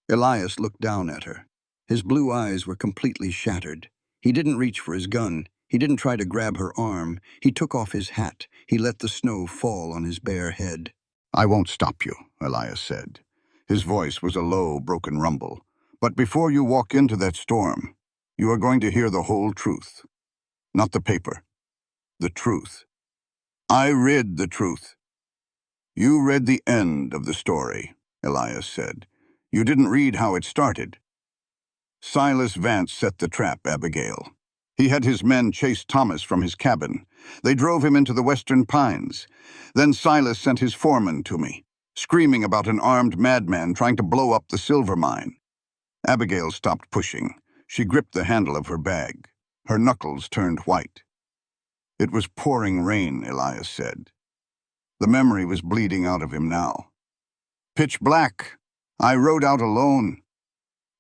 Elias looked down at her. His blue eyes were completely shattered. He didn't reach for his gun. He didn't try to grab her arm. He took off his hat. He let the snow fall on his bare head. "I won't stop you," Elias said. His voice was a low, broken rumble. "But before you walk into that storm, you are going to hear the whole truth. Not the paper. The truth. I read the truth." "You read the end of the story," Elias said. "You didn't read how it started." "Silas Vance set the trap, Abigail. He had his men chase Thomas from his cabin. They drove him into the western pines. Then Silas sent his foreman to me, screaming about an armed madman trying to blow up the silver mine." Abigail stopped pushing. She gripped the handle of her bag. Her knuckles turned white. "It was pouring rain," Elias said. The memory was bleeding out of him now. "Pitch black. I rode out alone.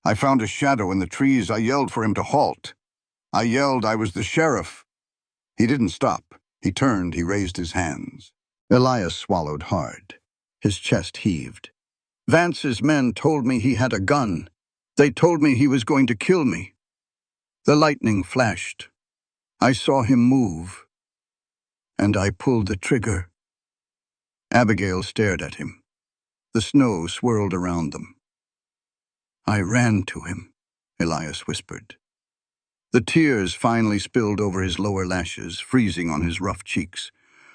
I found a shadow in the trees. I yelled for him to halt. I yelled I was the sheriff." He didn't stop. He turned. He raised his hands. Elias swallowed hard. His chest heaved. "Vance's men told me he had a gun. They told me he was going to kill me. The lightning flashed. I saw him move. And I pulled the trigger." Abigail stared at him. The snow swirled around them. "I ran to him," Elias whispered. The tears finally spilled over his lower lashes, freezing on his rough cheeks.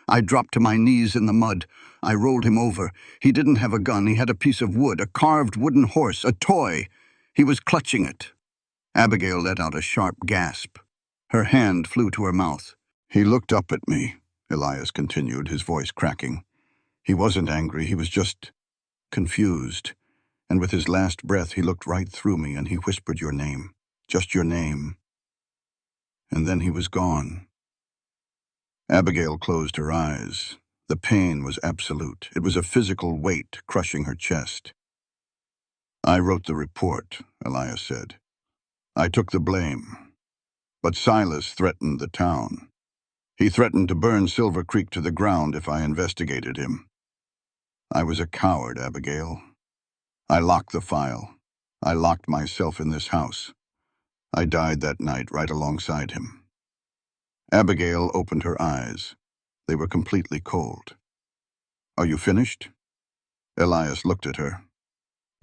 "I dropped to my knees in the mud. I rolled him over. He didn't have a gun. He had a piece of wood, a carved wooden horse, a toy. He was clutching it." Abigail let out a sharp gasp. Her hand flew to her mouth. "He looked up at me," Elias continued, his voice cracking. "He wasn't angry. He was just confused. And with his last breath, he looked right through me and he whispered your name. Just your name. And then he was gone." Abigail closed her eyes. The pain was absolute. It was a physical weight crushing her chest. "I wrote the report," Elias said. "I took the blame. But Silas threatened the town. He threatened to burn Silver Creek to the ground if I investigated him. I was a coward, Abigail. I locked the file. I locked myself in this house. I died that night right alongside him." Abigail opened her eyes. They were completely cold. "Are you finished?" Elias looked at her.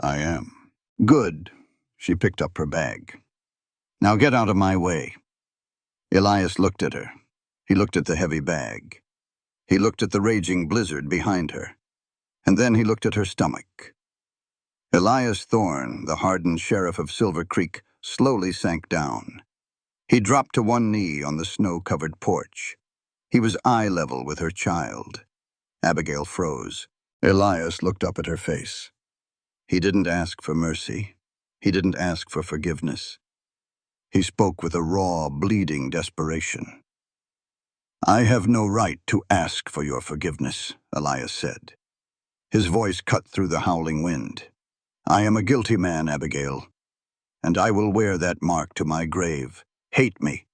"I am." "Good." She picked up her bag. "Now get out of my way." Elias looked at her. He looked at the heavy bag. He looked at the raging blizzard behind her. And then he looked at her stomach. Elias Thorne, the hardened sheriff of Silver Creek, slowly sank down. He dropped to one knee on the snow-covered porch. He was eye level with her child. Abigail froze. Elias looked up at her face. He didn't ask for mercy. He didn't ask for forgiveness. He spoke with a raw, bleeding desperation. "I have no right to ask for your forgiveness," Elias said. His voice cut through the howling wind. "I am a guilty man, Abigail, and I will wear that mark to my grave. Hate me.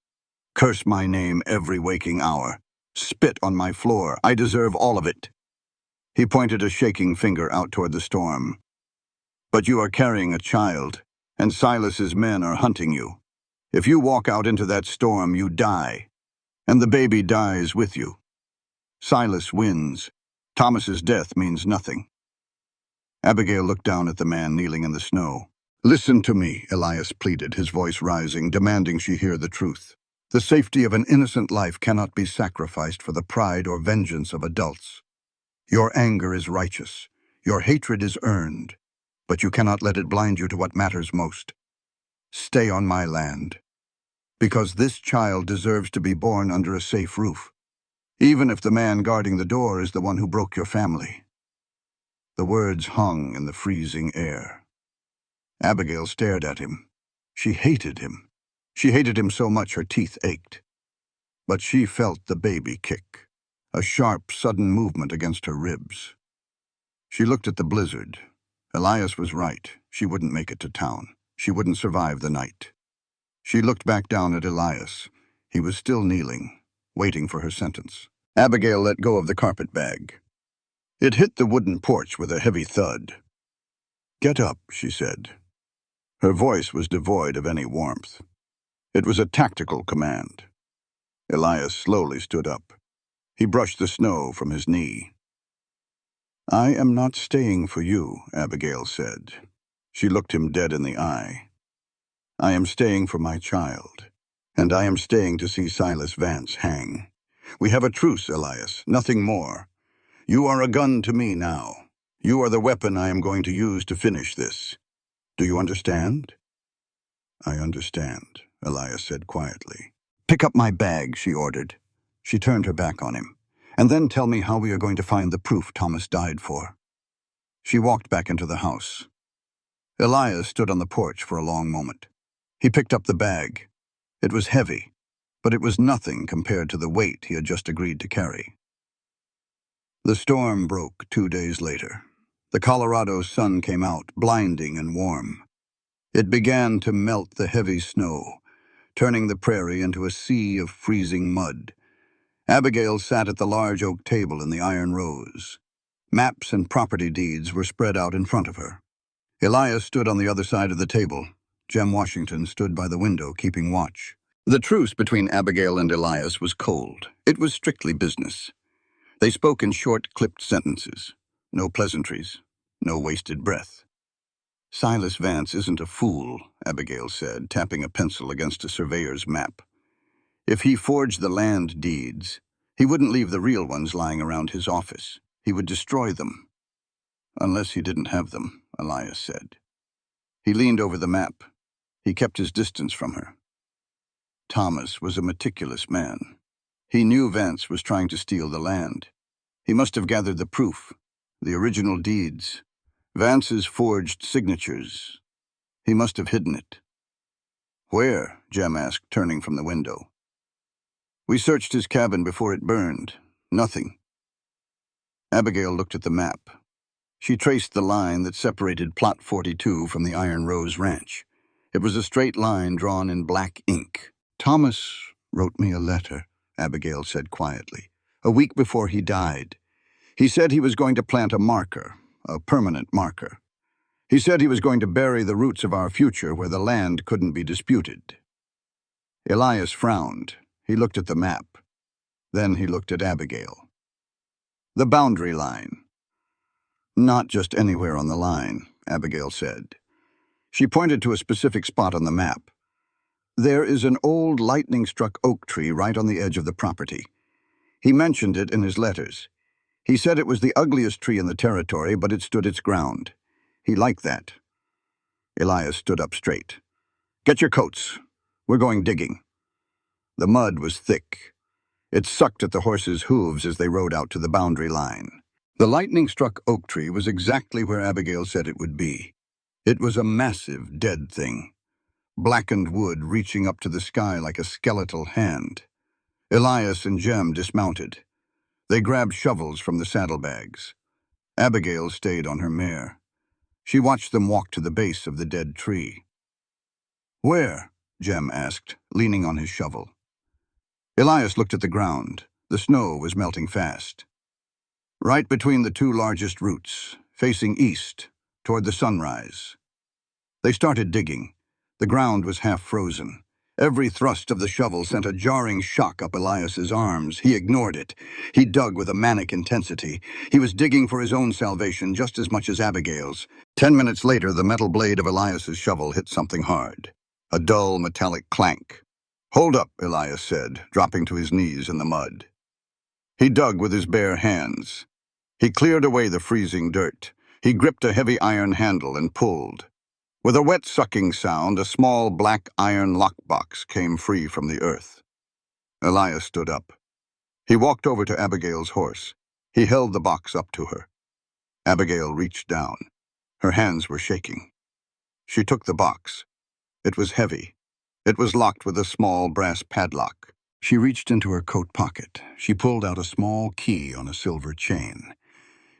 Curse my name every waking hour. Spit on my floor. I deserve all of it." He pointed a shaking finger out toward the storm. "But you are carrying a child, and Silas's men are hunting you. If you walk out into that storm, you die, and the baby dies with you. Silas wins. Thomas's death means nothing. Abigail looked down at the man kneeling in the snow. Listen to me, Elias pleaded, his voice rising, demanding she hear the truth. The safety of an innocent life cannot be sacrificed for the pride or vengeance of adults. Your anger is righteous. Your hatred is earned. But you cannot let it blind you to what matters most. Stay on my land. Because this child deserves to be born under a safe roof, even if the man guarding the door is the one who broke your family. The words hung in the freezing air. Abigail stared at him. She hated him. She hated him so much her teeth ached. But she felt the baby kick, a sharp, sudden movement against her ribs. She looked at the blizzard. Elias was right. She wouldn't make it to town. She wouldn't survive the night. She looked back down at Elias. He was still kneeling, waiting for her sentence. Abigail let go of the carpet bag. It hit the wooden porch with a heavy thud. Get up, she said. Her voice was devoid of any warmth. It was a tactical command. Elias slowly stood up. He brushed the snow from his knee. I am not staying for you, Abigail said. She looked him dead in the eye. I am staying for my child, and I am staying to see Silas Vance hang. We have a truce, Elias, nothing more. You are a gun to me now. You are the weapon I am going to use to finish this. Do you understand? I understand, Elias said quietly. Pick up my bag, she ordered. She turned her back on him. And then tell me how we are going to find the proof Thomas died for. She walked back into the house. Elias stood on the porch for a long moment. He picked up the bag. It was heavy, but it was nothing compared to the weight he had just agreed to carry. The storm broke 2 days later. The Colorado sun came out, blinding and warm. It began to melt the heavy snow, turning the prairie into a sea of freezing mud. Abigail sat at the large oak table in the iron rows. Maps and property deeds were spread out in front of her. Elias stood on the other side of the table. Jem Washington stood by the window, keeping watch. The truce between Abigail and Elias was cold. It was strictly business. They spoke in short, clipped sentences. No pleasantries, no wasted breath. Silas Vance isn't a fool, Abigail said, tapping a pencil against a surveyor's map. If he forged the land deeds, he wouldn't leave the real ones lying around his office. He would destroy them. Unless he didn't have them, Elias said. He leaned over the map. He kept his distance from her. Thomas was a meticulous man. He knew Vance was trying to steal the land. He must have gathered the proof, the original deeds, Vance's forged signatures. He must have hidden it. Where? Jem asked, turning from the window. We searched his cabin before it burned. Nothing. Abigail looked at the map. She traced the line that separated Plot 42 from the Iron Rose Ranch. It was a straight line drawn in black ink. Thomas wrote me a letter, Abigail said quietly, a week before he died. He said he was going to plant a marker, a permanent marker. He said he was going to bury the roots of our future where the land couldn't be disputed. Elias frowned. He looked at the map. Then he looked at Abigail. The boundary line. Not just anywhere on the line, Abigail said. She pointed to a specific spot on the map. There is an old lightning-struck oak tree right on the edge of the property. He mentioned it in his letters. He said it was the ugliest tree in the territory, but it stood its ground. He liked that. Elias stood up straight. Get your coats. We're going digging. The mud was thick. It sucked at the horses' hooves as they rode out to the boundary line. The lightning-struck oak tree was exactly where Abigail said it would be. It was a massive, dead thing. Blackened wood reaching up to the sky like a skeletal hand. Elias and Jem dismounted. They grabbed shovels from the saddlebags. Abigail stayed on her mare. She watched them walk to the base of the dead tree. Where? Jem asked, leaning on his shovel. Elias looked at the ground. The snow was melting fast. Right between the two largest roots, facing east, toward the sunrise. They started digging. The ground was half frozen. Every thrust of the shovel sent a jarring shock up Elias's arms. He ignored it. He dug with a manic intensity. He was digging for his own salvation just as much as Abigail's. 10 minutes later, the metal blade of Elias's shovel hit something hard. A dull, metallic clank. "Hold up," Elias said, dropping to his knees in the mud. He dug with his bare hands. He cleared away the freezing dirt. He gripped a heavy iron handle and pulled. With a wet sucking sound, a small black iron lockbox came free from the earth. Elias stood up. He walked over to Abigail's horse. He held the box up to her. Abigail reached down. Her hands were shaking. She took the box. It was heavy. It was locked with a small brass padlock. She reached into her coat pocket. She pulled out a small key on a silver chain.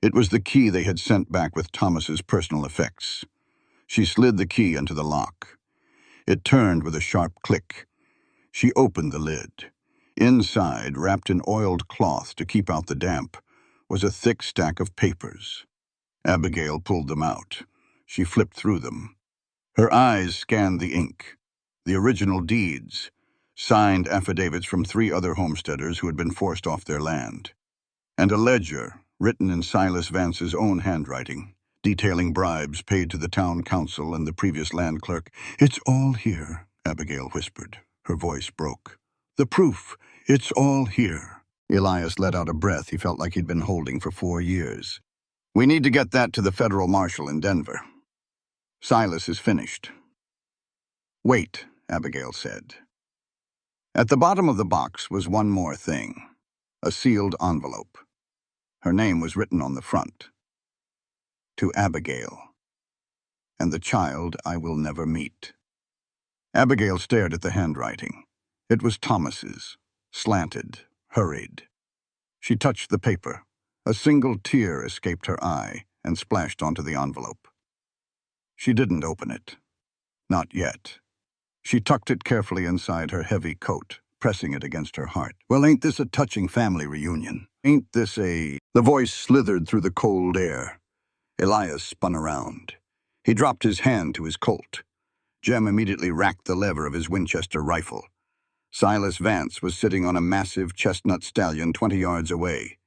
It was the key they had sent back with Thomas's personal effects. She slid the key into the lock. It turned with a sharp click. She opened the lid. Inside, wrapped in oiled cloth to keep out the damp, was a thick stack of papers. Abigail pulled them out. She flipped through them. Her eyes scanned the ink. The original deeds, signed affidavits from 3 other homesteaders who had been forced off their land, and a ledger written in Silas Vance's own handwriting, detailing bribes paid to the town council and the previous land clerk. "It's all here," Abigail whispered. Her voice broke. "The proof. It's all here." Elias let out a breath he felt like he'd been holding for 4 years. "We need to get that to the federal marshal in Denver. Silas is finished." "Wait," Abigail said. At the bottom of the box was one more thing, a sealed envelope. Her name was written on the front. "To Abigail, and the child I will never meet." Abigail stared at the handwriting. It was Thomas's, slanted, hurried. She touched the paper. A single tear escaped her eye and splashed onto the envelope. She didn't open it. Not yet. She tucked it carefully inside her heavy coat, pressing it against her heart. "Well, ain't this a touching family reunion? Ain't this a—" The voice slithered through the cold air. Elias spun around. He dropped his hand to his Colt. Jem immediately racked the lever of his Winchester rifle. Silas Vance was sitting on a massive chestnut stallion 20 yards away.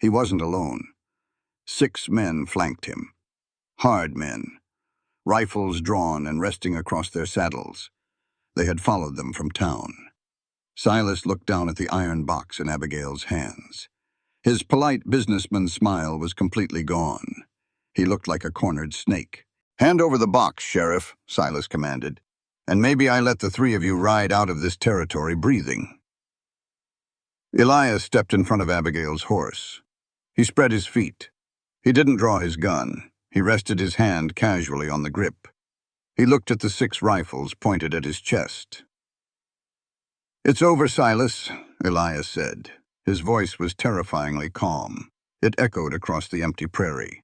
He wasn't alone. 6 men flanked him. Hard men, rifles drawn and resting across their saddles. They had followed them from town. Silas looked down at the iron box in Abigail's hands. His polite businessman's smile was completely gone. He looked like a cornered snake. "Hand over the box, Sheriff," Silas commanded, "and maybe I let the 3 of you ride out of this territory breathing." Elias stepped in front of Abigail's horse. He spread his feet. He didn't draw his gun. He rested his hand casually on the grip. He looked at the 6 rifles pointed at his chest. "It's over, Silas," Elias said. His voice was terrifyingly calm. It echoed across the empty prairie.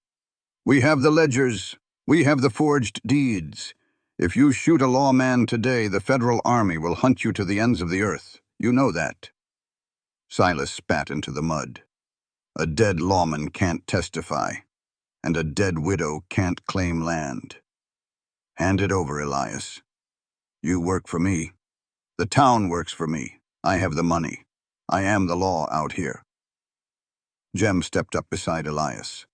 "We have the ledgers. We have the forged deeds. If you shoot a lawman today, the federal army will hunt you to the ends of the earth. You know that." Silas spat into the mud. "A dead lawman can't testify, and a dead widow can't claim land. Hand it over, Elias. You work for me. The town works for me. I have the money. I am the law out here." Jem stepped up beside Elias.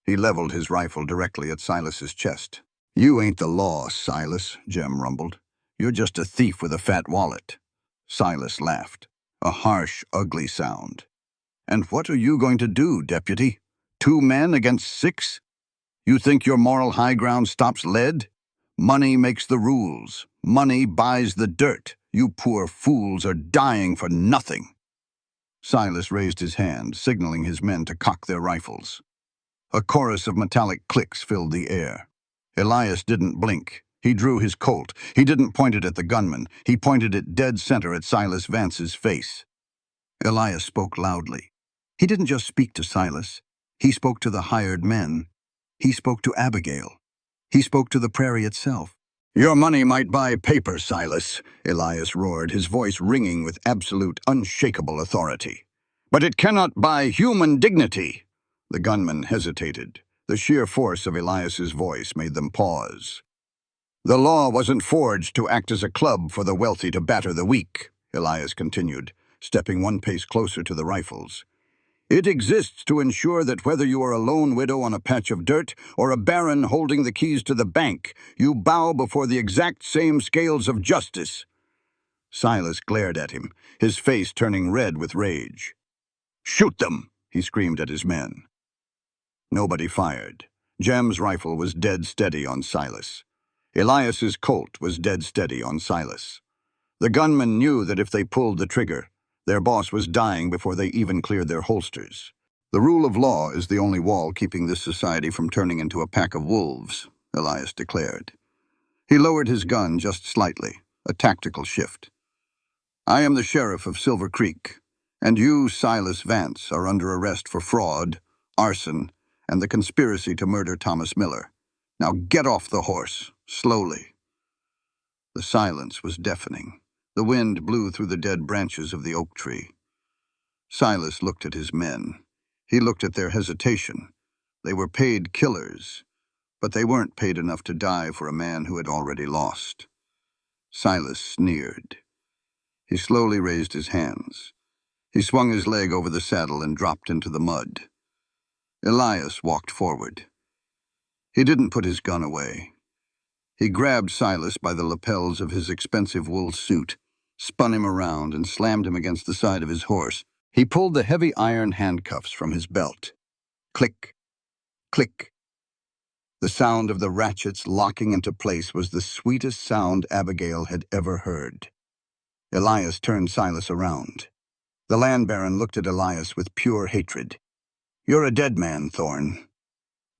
He leveled his rifle directly at Silas's chest. "You ain't the law, Silas," Jem rumbled. "You're just a thief with a fat wallet." Silas laughed, a harsh, ugly sound. "And what are you going to do, deputy? 2 men against 6? You think your moral high ground stops lead? Money makes the rules. Money buys the dirt. You poor fools are dying for nothing." Silas raised his hand, signaling his men to cock their rifles. A chorus of metallic clicks filled the air. Elias didn't blink. He drew his Colt. He didn't point it at the gunman. He pointed it dead center at Silas Vance's face. Elias spoke loudly. He didn't just speak to Silas. He spoke to the hired men. He spoke to Abigail. He spoke to the prairie itself. "Your money might buy paper, Silas," Elias roared, his voice ringing with absolute, unshakable authority. "But it cannot buy human dignity." The gunman hesitated. The sheer force of Elias's voice made them pause. The law wasn't forged to act as a club for the wealthy to batter the weak, Elias continued, stepping one pace closer to the rifles. It exists to ensure that whether you are a lone widow on a patch of dirt or a baron holding the keys to the bank, you bow before the exact same scales of justice. Silas glared at him, his face turning red with rage. "Shoot them!" he screamed at his men. Nobody fired. Jem's rifle was dead steady on Silas. Elias's Colt was dead steady on Silas. The gunmen knew that if they pulled the trigger, their boss was dying before they even cleared their holsters. The rule of law is the only wall keeping this society from turning into a pack of wolves, Elias declared. He lowered his gun just slightly, a tactical shift. I am the sheriff of Silver Creek, and you, Silas Vance, are under arrest for fraud, arson, and the conspiracy to murder Thomas Miller. Now get off the horse, slowly. The silence was deafening. The wind blew through the dead branches of the oak tree. Silas looked at his men. He looked at their hesitation. They were paid killers, but they weren't paid enough to die for a man who had already lost. Silas sneered. He slowly raised his hands. He swung his leg over the saddle and dropped into the mud. Elias walked forward. He didn't put his gun away. He grabbed Silas by the lapels of his expensive wool suit, spun him around, and slammed him against the side of his horse. He pulled the heavy iron handcuffs from his belt. Click, click. The sound of the ratchets locking into place was the sweetest sound Abigail had ever heard. Elias turned Silas around. The land baron looked at Elias with pure hatred. "You're a dead man, Thorne."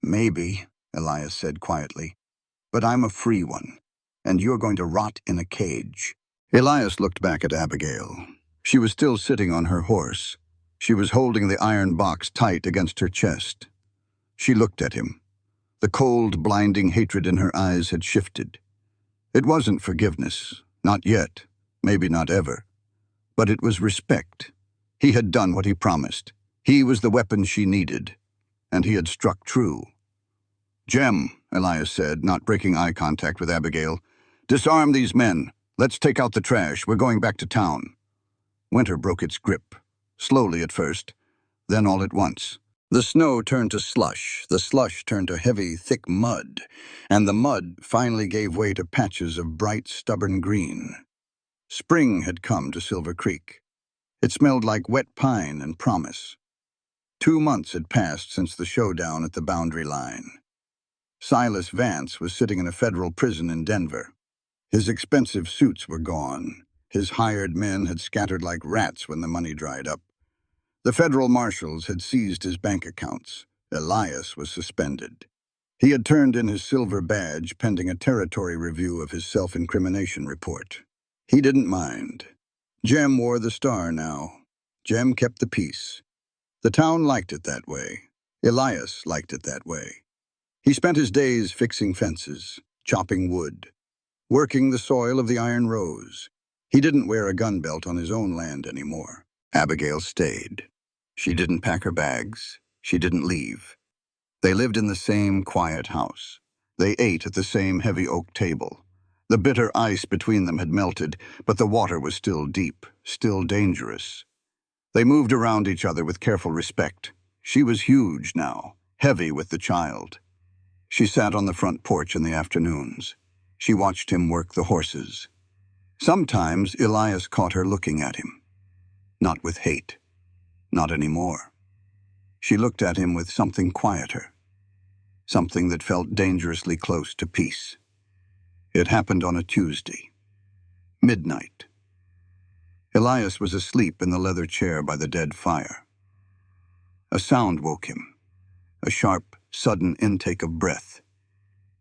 "Maybe," Elias said quietly, "but I'm a free one, and you're going to rot in a cage." Elias looked back at Abigail. She was still sitting on her horse. She was holding the iron box tight against her chest. She looked at him. The cold, blinding hatred in her eyes had shifted. It wasn't forgiveness, not yet, maybe not ever. But it was respect. He had done what he promised. He was the weapon she needed, and he had struck true. "Jem," Elias said, not breaking eye contact with Abigail, "disarm these men. Let's take out the trash. We're going back to town." Winter broke its grip, slowly at first, then all at once. The snow turned to slush, the slush turned to heavy, thick mud, and the mud finally gave way to patches of bright, stubborn green. Spring had come to Silver Creek. It smelled like wet pine and promise. 2 months had passed since the showdown at the boundary line. Silas Vance was sitting in a federal prison in Denver. His expensive suits were gone. His hired men had scattered like rats when the money dried up. The federal marshals had seized his bank accounts. Elias was suspended. He had turned in his silver badge pending a territory review of his self-incrimination report. He didn't mind. Jem wore the star now. Jem kept the peace. The town liked it that way. Elias liked it that way. He spent his days fixing fences, chopping wood, working the soil of the Iron Rose. He didn't wear a gun belt on his own land anymore. Abigail stayed. She didn't pack her bags. She didn't leave. They lived in the same quiet house. They ate at the same heavy oak table. The bitter ice between them had melted, but the water was still deep, still dangerous. They moved around each other with careful respect. She was huge now, heavy with the child. She sat on the front porch in the afternoons. She watched him work the horses. Sometimes Elias caught her looking at him. Not with hate. Not anymore. She looked at him with something quieter. Something that felt dangerously close to peace. It happened on a Tuesday. Midnight. Elias was asleep in the leather chair by the dead fire. A sound woke him. A sharp, sudden intake of breath.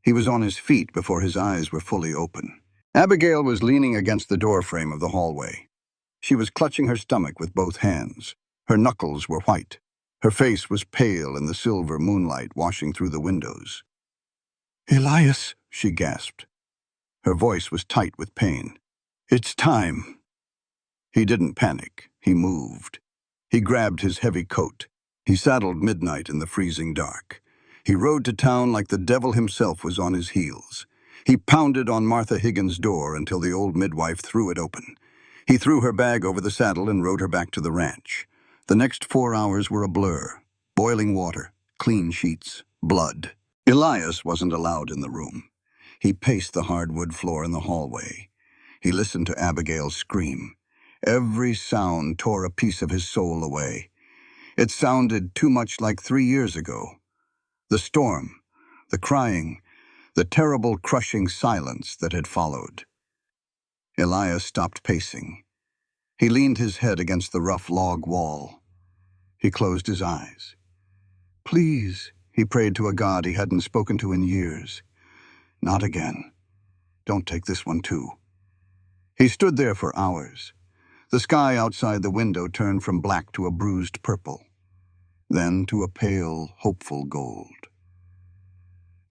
He was on his feet before his eyes were fully open. Abigail was leaning against the doorframe of the hallway. She was clutching her stomach with both hands. Her knuckles were white. Her face was pale in the silver moonlight washing through the windows. "Elias," she gasped. Her voice was tight with pain. "It's time." He didn't panic. He moved. He grabbed his heavy coat. He saddled Midnight in the freezing dark. He rode to town like the devil himself was on his heels. He pounded on Martha Higgins' door until the old midwife threw it open. He threw her bag over the saddle and rode her back to the ranch. The next 4 hours were a blur. Boiling water, clean sheets, blood. Elias wasn't allowed in the room. He paced the hardwood floor in the hallway. He listened to Abigail scream. Every sound tore a piece of his soul away. It sounded too much like 3 years ago. The storm, the crying, the terrible crushing silence that had followed. Elias stopped pacing. He leaned his head against the rough log wall. He closed his eyes. Please, he prayed to a God he hadn't spoken to in years. Not again. Don't take this one too. He stood there for hours. The sky outside the window turned from black to a bruised purple, then to a pale, hopeful gold.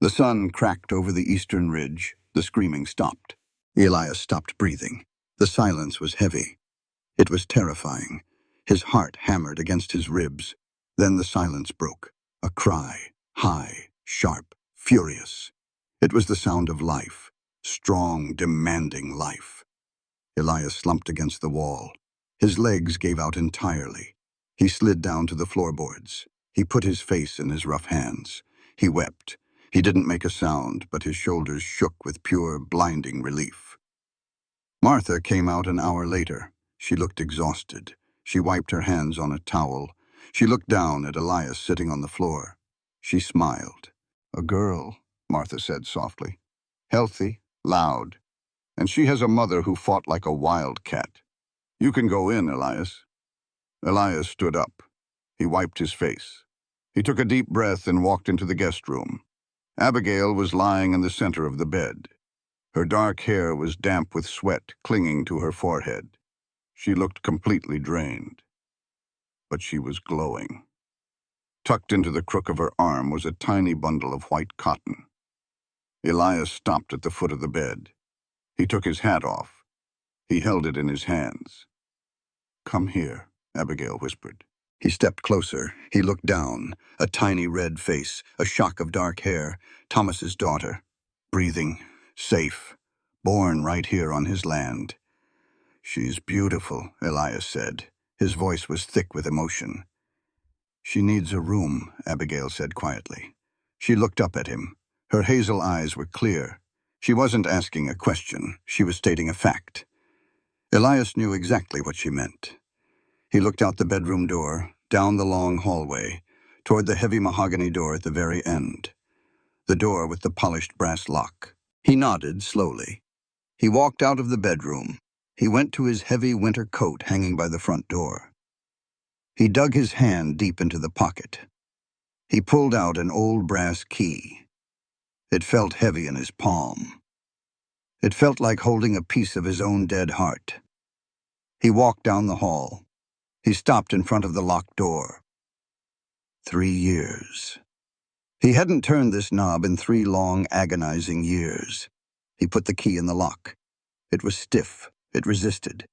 The sun cracked over the eastern ridge. The screaming stopped. Elias stopped breathing. The silence was heavy. It was terrifying. His heart hammered against his ribs. Then the silence broke. A cry, high, sharp, furious. It was the sound of life, strong, demanding life. Elias slumped against the wall. His legs gave out entirely. He slid down to the floorboards. He put his face in his rough hands. He wept. He didn't make a sound, but his shoulders shook with pure, blinding relief. Martha came out an hour later. She looked exhausted. She wiped her hands on a towel. She looked down at Elias sitting on the floor. She smiled. A girl, Martha said softly. Healthy, loud. And she has a mother who fought like a wildcat. You can go in, Elias. Elias stood up. He wiped his face. He took a deep breath and walked into the guest room. Abigail was lying in the center of the bed. Her dark hair was damp with sweat clinging to her forehead. She looked completely drained. But she was glowing. Tucked into the crook of her arm was a tiny bundle of white cotton. Elias stopped at the foot of the bed. He took his hat off. He held it in his hands. Come here, Abigail whispered. He stepped closer. He looked down. A tiny red face, a shock of dark hair. Thomas's daughter. Breathing, safe, born right here on his land. She's beautiful, Elias said. His voice was thick with emotion. She needs a room, Abigail said quietly. She looked up at him. Her hazel eyes were clear. She wasn't asking a question. She was stating a fact. Elias knew exactly what she meant. He looked out the bedroom door, down the long hallway, toward the heavy mahogany door at the very end. The door with the polished brass lock. He nodded slowly. He walked out of the bedroom. He went to his heavy winter coat hanging by the front door. He dug his hand deep into the pocket. He pulled out an old brass key. It felt heavy in his palm. It felt like holding a piece of his own dead heart. He walked down the hall. He stopped in front of the locked door. 3 years. He hadn't turned this knob in 3 long, agonizing years. He put the key in the lock. It was stiff. It resisted.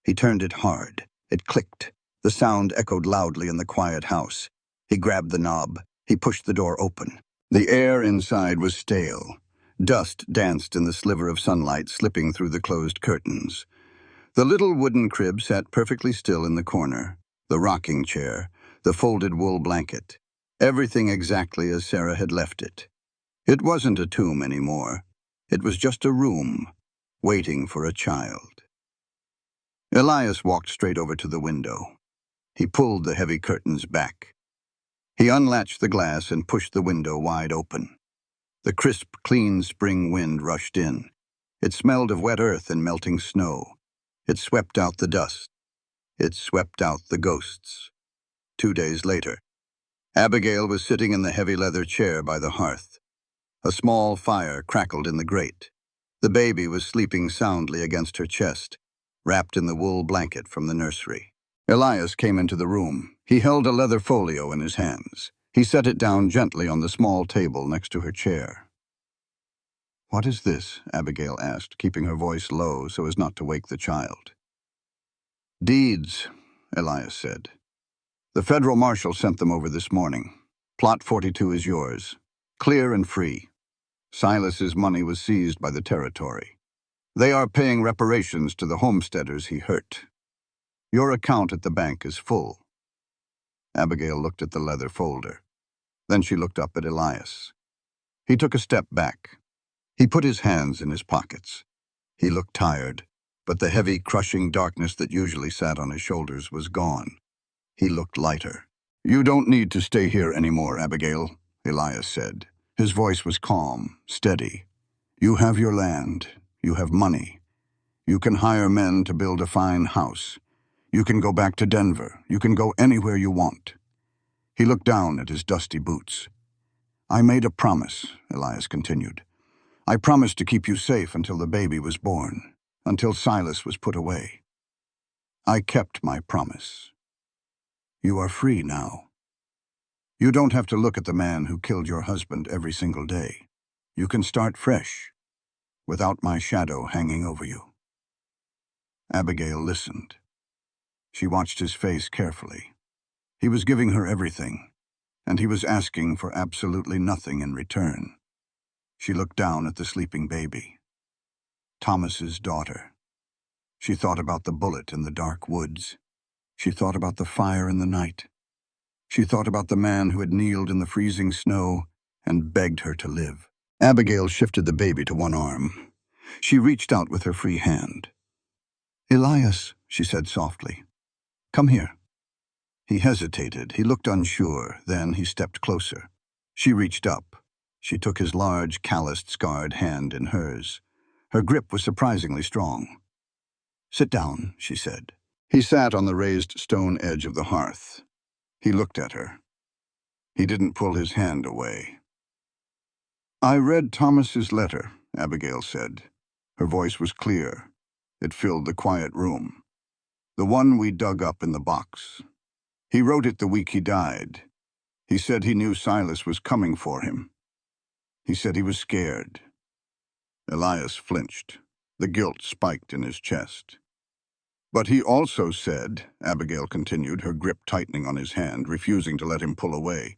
He turned it hard. It clicked. The sound echoed loudly in the quiet house. He grabbed the knob. He pushed the door open. The air inside was stale. Dust danced in the sliver of sunlight slipping through the closed curtains. The little wooden crib sat perfectly still in the corner. The rocking chair, the folded wool blanket. Everything exactly as Sarah had left it. It wasn't a tomb anymore. It was just a room, waiting for a child. Elias walked straight over to the window. He pulled the heavy curtains back. He unlatched the glass and pushed the window wide open. The crisp, clean spring wind rushed in. It smelled of wet earth and melting snow. It swept out the dust. It swept out the ghosts. 2 days later, Abigail was sitting in the heavy leather chair by the hearth. A small fire crackled in the grate. The baby was sleeping soundly against her chest, wrapped in the wool blanket from the nursery. Elias came into the room. He held a leather folio in his hands. He set it down gently on the small table next to her chair. "What is this?" Abigail asked, keeping her voice low so as not to wake the child. "Deeds," Elias said. "The federal marshal sent them over this morning. Plot 42 is yours. Clear and free. Silas's money was seized by the territory. They are paying reparations to the homesteaders he hurt. Your account at the bank is full. Abigail looked at the leather folder. Then she looked up at Elias. He took a step back. He put his hands in his pockets. He looked tired, but the heavy, crushing darkness that usually sat on his shoulders was gone. He looked lighter. "You don't need to stay here anymore, Abigail," Elias said. His voice was calm, steady. "You have your land. You have money. You can hire men to build a fine house. You can go back to Denver. You can go anywhere you want." He looked down at his dusty boots. "I made a promise," Elias continued. "I promised to keep you safe until the baby was born, until Silas was put away. I kept my promise. You are free now. You don't have to look at the man who killed your husband every single day. You can start fresh, without my shadow hanging over you." Abigail listened. She watched his face carefully. He was giving her everything, and he was asking for absolutely nothing in return. She looked down at the sleeping baby. Thomas's daughter. She thought about the bullet in the dark woods. She thought about the fire in the night. She thought about the man who had kneeled in the freezing snow and begged her to live. Abigail shifted the baby to one arm. She reached out with her free hand. "Elias," she said softly, "come here." He hesitated. He looked unsure. Then he stepped closer. She reached up. She took his large, calloused, scarred hand in hers. Her grip was surprisingly strong. "Sit down," she said. He sat on the raised stone edge of the hearth. He looked at her. He didn't pull his hand away. "I read Thomas's letter," Abigail said. Her voice was clear. It filled the quiet room. "The one we dug up in the box. He wrote it the week he died. He said he knew Silas was coming for him. He said he was scared." Elias flinched. The guilt spiked in his chest. "But he also said," Abigail continued, her grip tightening on his hand, refusing to let him pull away,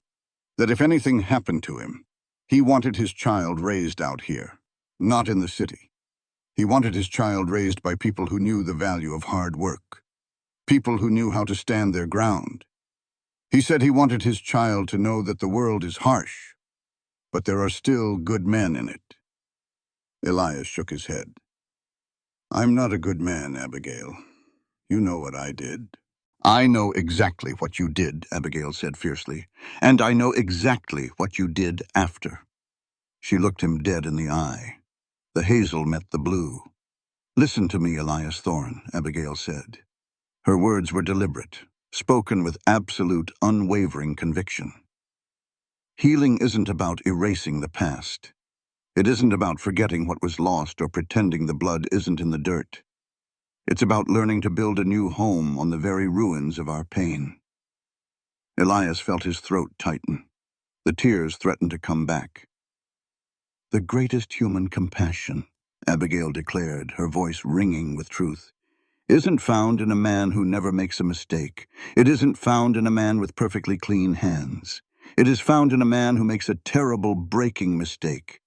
"that if anything happened to him, he wanted his child raised out here, not in the city. He wanted his child raised by people who knew the value of hard work, people who knew how to stand their ground. He said he wanted his child to know that the world is harsh, but there are still good men in it." Elias shook his head. "I'm not a good man, Abigail. You know what I did." "I know exactly what you did," Abigail said fiercely, "and I know exactly what you did after." She looked him dead in the eye. The hazel met the blue. "Listen to me, Elias Thorne," Abigail said. Her words were deliberate, spoken with absolute, unwavering conviction. "Healing isn't about erasing the past. It isn't about forgetting what was lost or pretending the blood isn't in the dirt. It's about learning to build a new home on the very ruins of our pain." Elias felt his throat tighten. The tears threatened to come back. "The greatest human compassion," Abigail declared, her voice ringing with truth, "isn't found in a man who never makes a mistake. It isn't found in a man with perfectly clean hands. It is found in a man who makes a terrible, breaking mistake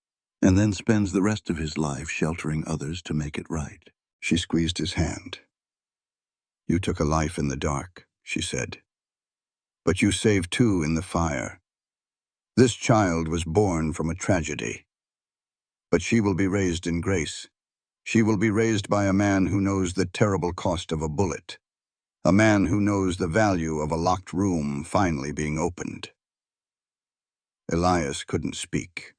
and then spends the rest of his life sheltering others to make it right." She squeezed his hand. "You took a life in the dark," she said, "but you saved two in the fire. This child was born from a tragedy, but she will be raised in grace. She will be raised by a man who knows the terrible cost of a bullet, a man who knows the value of a locked room finally being opened." Elias couldn't speak.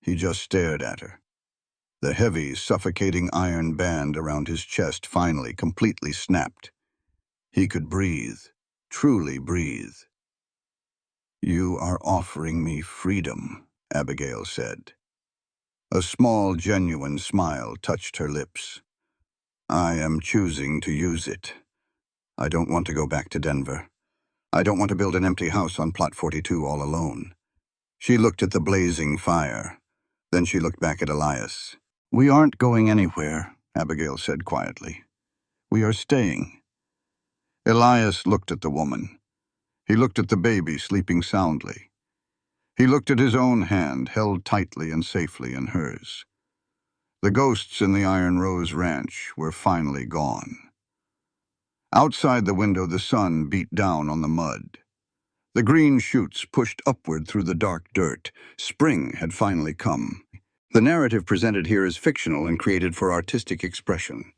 He just stared at her. The heavy, suffocating iron band around his chest finally completely snapped. He could breathe, truly breathe. "You are offering me freedom," Abigail said. A small, genuine smile touched her lips. "I am choosing to use it. I don't want to go back to Denver. I don't want to build an empty house on Plot 42 all alone." She looked at the blazing fire. Then she looked back at Elias. "We aren't going anywhere," Abigail said quietly. "We are staying." Elias looked at the woman. He looked at the baby sleeping soundly. He looked at his own hand, held tightly and safely in hers. The ghosts in the Iron Rose Ranch were finally gone. Outside the window, the sun beat down on the mud. The green shoots pushed upward through the dark dirt. Spring had finally come. The narrative presented here is fictional and created for artistic expression.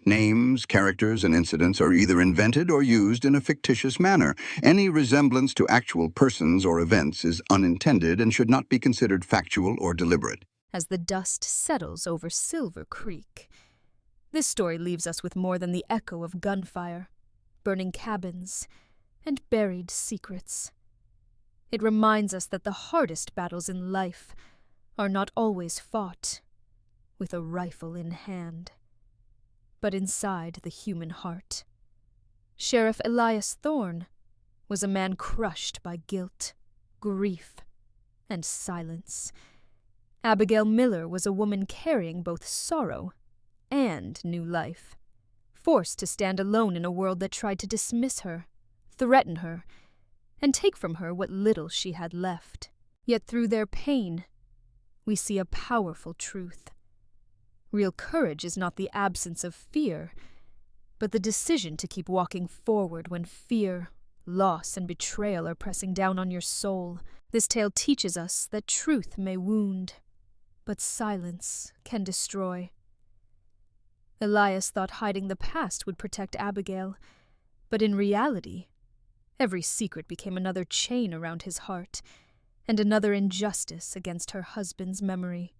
Names, characters, and incidents are either invented or used in a fictitious manner. Any resemblance to actual persons or events is unintended and should not be considered factual or deliberate. As the dust settles over Silver Creek, this story leaves us with more than the echo of gunfire, burning cabins, and buried secrets. It reminds us that the hardest battles in life are not always fought with a rifle in hand, but inside the human heart. Sheriff Elias Thorne was a man crushed by guilt, grief, and silence. Abigail Miller was a woman carrying both sorrow and new life, forced to stand alone in a world that tried to dismiss her, threaten her, and take from her what little she had left. Yet through their pain, we see a powerful truth. Real courage is not the absence of fear, but the decision to keep walking forward when fear, loss, and betrayal are pressing down on your soul. This tale teaches us that truth may wound, but silence can destroy. Elias thought hiding the past would protect Abigail, but in reality, every secret became another chain around his heart, and another injustice against her husband's memory.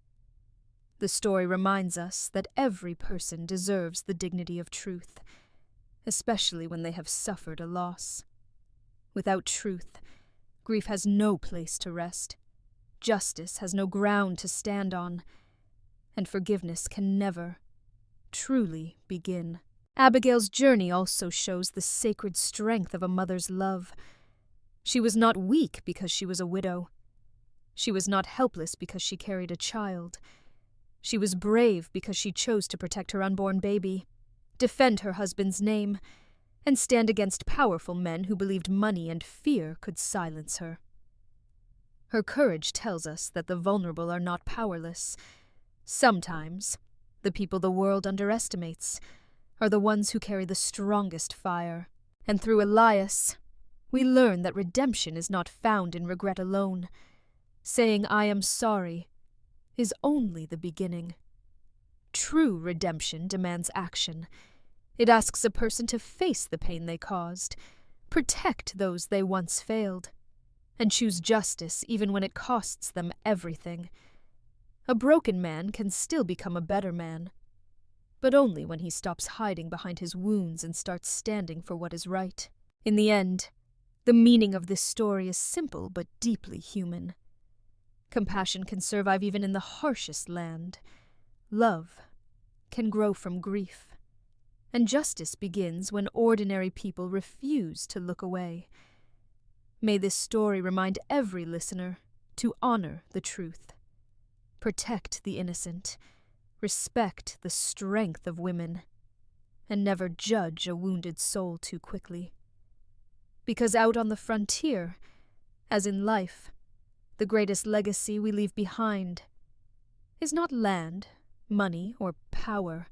The story reminds us that every person deserves the dignity of truth, especially when they have suffered a loss. Without truth, grief has no place to rest, justice has no ground to stand on, and forgiveness can never truly begin. Abigail's journey also shows the sacred strength of a mother's love. She was not weak because she was a widow. She was not helpless because she carried a child. She was brave because she chose to protect her unborn baby, defend her husband's name, and stand against powerful men who believed money and fear could silence her. Her courage tells us that the vulnerable are not powerless. Sometimes, the people the world underestimates are the ones who carry the strongest fire. And through Elias, we learn that redemption is not found in regret alone. Saying "I am sorry" is only the beginning. True redemption demands action. It asks a person to face the pain they caused, protect those they once failed, and choose justice even when it costs them everything. A broken man can still become a better man, but only when he stops hiding behind his wounds and starts standing for what is right. In the end, the meaning of this story is simple but deeply human. Compassion can survive even in the harshest land. Love can grow from grief. And justice begins when ordinary people refuse to look away. May this story remind every listener to honor the truth, protect the innocent, respect the strength of women, and never judge a wounded soul too quickly. Because out on the frontier, as in life, the greatest legacy we leave behind is not land, money, or power,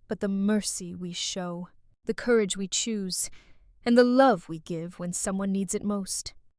but the mercy we show, the courage we choose, and the love we give when someone needs it most.